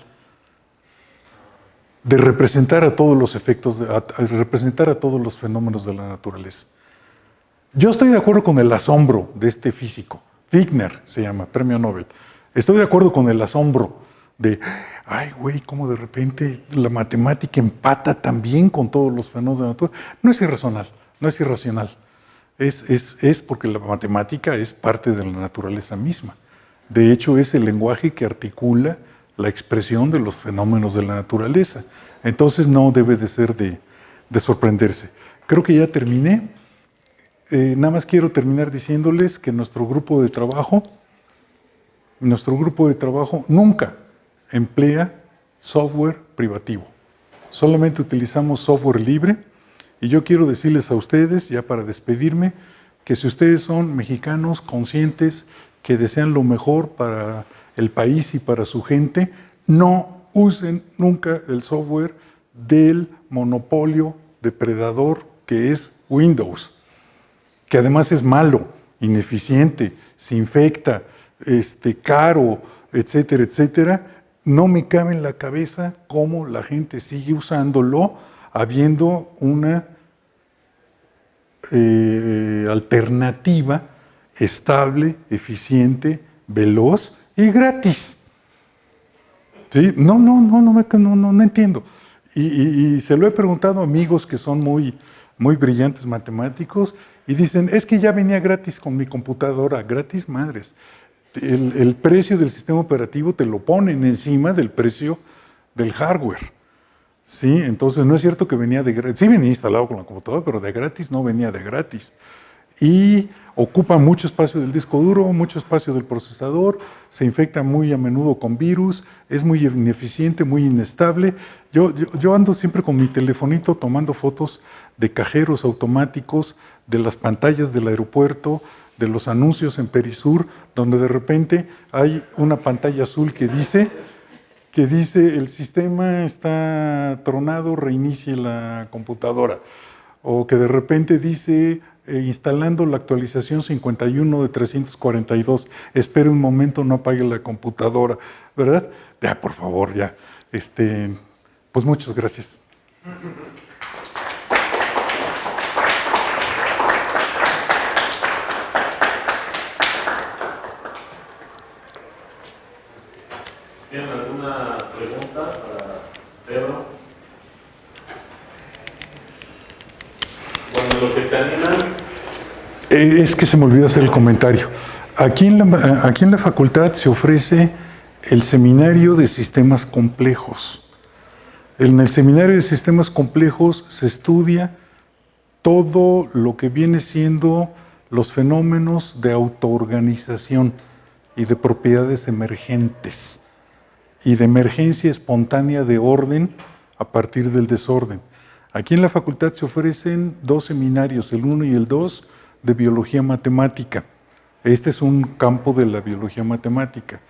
de representar a todos los efectos, representar a todos los fenómenos de la naturaleza. Yo estoy de acuerdo con el asombro de este físico, Wigner se llama, premio Nobel. Estoy de acuerdo con el asombro de, ay güey, cómo de repente la matemática empata también con todos los fenómenos de la naturaleza. No es irracional, no es irracional. Es porque la matemática es parte de la naturaleza misma. De hecho, es el lenguaje que articula la expresión de los fenómenos de la naturaleza. Entonces no debe de ser de sorprenderse. Creo que ya terminé. Nada más quiero terminar diciéndoles que nuestro grupo de trabajo nunca emplea software privativo. Solamente utilizamos software libre. Y yo quiero decirles a ustedes, ya para despedirme, que si ustedes son mexicanos conscientes que desean lo mejor para el país y para su gente, no usen nunca el software del monopolio depredador que es Windows, que además es malo, ineficiente, se infecta, caro, etcétera, etcétera. No me cabe en la cabeza cómo la gente sigue usándolo habiendo una alternativa estable, eficiente, veloz y gratis. ¿Sí? No entiendo. Y se lo he preguntado a amigos que son muy brillantes matemáticos y dicen, es que ya venía gratis con mi computadora. Gratis, madres. El precio del sistema operativo te lo ponen encima del precio del hardware. Sí, entonces no es cierto que venía de gratis. Sí venía instalado con la computadora, pero de gratis no venía de gratis. Y ocupa mucho espacio del disco duro, mucho espacio del procesador, se infecta muy a menudo con virus, es muy ineficiente, muy inestable. Yo ando siempre con mi telefonito tomando fotos de cajeros automáticos, de las pantallas del aeropuerto, de los anuncios en Perisur, donde de repente hay una pantalla azul que dice el sistema está tronado, reinicie la computadora. O que de repente dice instalando la actualización 51 de 342, espere un momento, no apague la computadora, ¿verdad? Ya, por favor, ya. Pues muchas gracias. ¿Tienen alguna pregunta para Pedro? Bueno, lo que se animan. Es que se me olvidó hacer el comentario. Aquí en la facultad se ofrece el seminario de sistemas complejos. En el seminario de sistemas complejos se estudia todo lo que viene siendo los fenómenos de autoorganización y de propiedades emergentes y de emergencia espontánea de orden a partir del desorden. Aquí en la facultad se ofrecen 2 seminarios, el 1 y el 2, de biología matemática. Este es un campo de la biología matemática.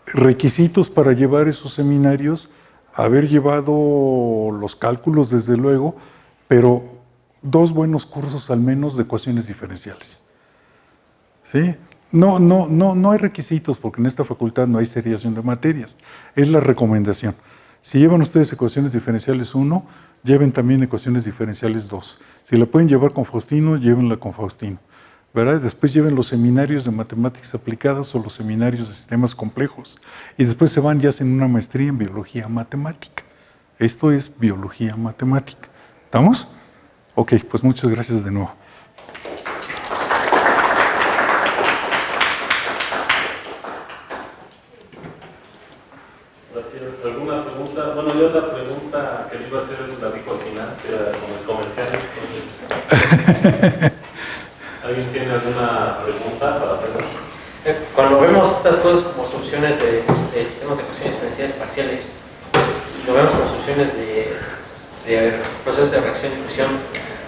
Requisitos para llevar esos seminarios, haber llevado los cálculos desde luego, pero 2 buenos cursos al menos de ecuaciones diferenciales. ¿Sí? No hay requisitos porque en esta facultad no hay seriación de materias. Es la recomendación. Si llevan ustedes ecuaciones diferenciales 1, lleven también ecuaciones diferenciales 2. Si la pueden llevar con Faustino, llévenla con Faustino, ¿verdad? Después lleven los seminarios de matemáticas aplicadas o los seminarios de sistemas complejos. Y después se van y hacen una maestría en biología matemática. Esto es biología matemática. ¿Estamos? Ok, pues muchas gracias de nuevo. ¿Alguna pregunta? Bueno, yo la pregunta que le iba a hacer la dijo al final, que era como el comercial. Entonces, ¿alguien tiene alguna pregunta para Pedro? Cuando vemos estas cosas como soluciones de sistemas de ecuaciones diferenciales parciales, lo vemos como soluciones de procesos de reacción y fusión,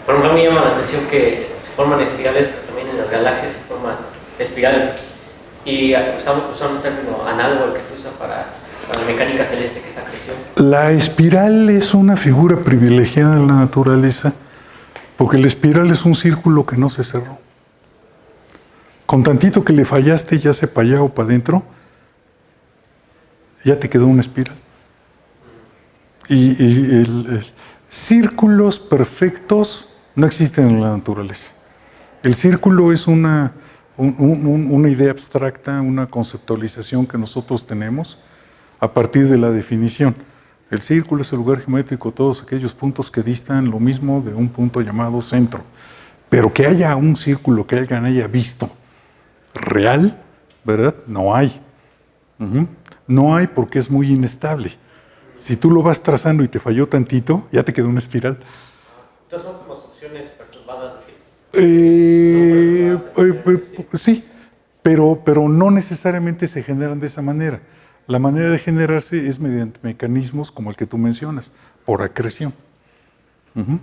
por ejemplo, a mí me llama la atención que se forman espirales, pero también en las galaxias se forman espirales. Y usamos un término análogo que se usa para la mecánica celeste, que es acreción. La espiral es una figura privilegiada de la naturaleza, porque la espiral es un círculo que no se cerró. Con tantito que le fallaste, ya sea para allá o para adentro, ya te quedó una espiral. Y círculos perfectos no existen en la naturaleza. El círculo es una idea abstracta, una conceptualización que nosotros tenemos a partir de la definición. El círculo es el lugar geométrico, todos aquellos puntos que distan lo mismo de un punto llamado centro. Pero que haya un círculo que alguien haya visto real, ¿verdad? No hay. No hay porque es muy inestable. Si tú lo vas trazando y te falló tantito, ya te quedó una espiral. Entonces son como soluciones perturbadas, es decir. Sí, pero no necesariamente se generan de esa manera. La manera de generarse es mediante mecanismos como el que tú mencionas, por acreción. ¿Alguna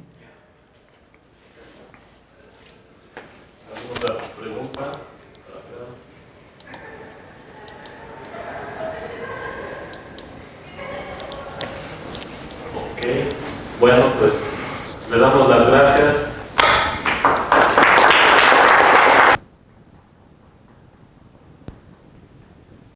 otra pregunta? Ok, bueno, pues le damos las gracias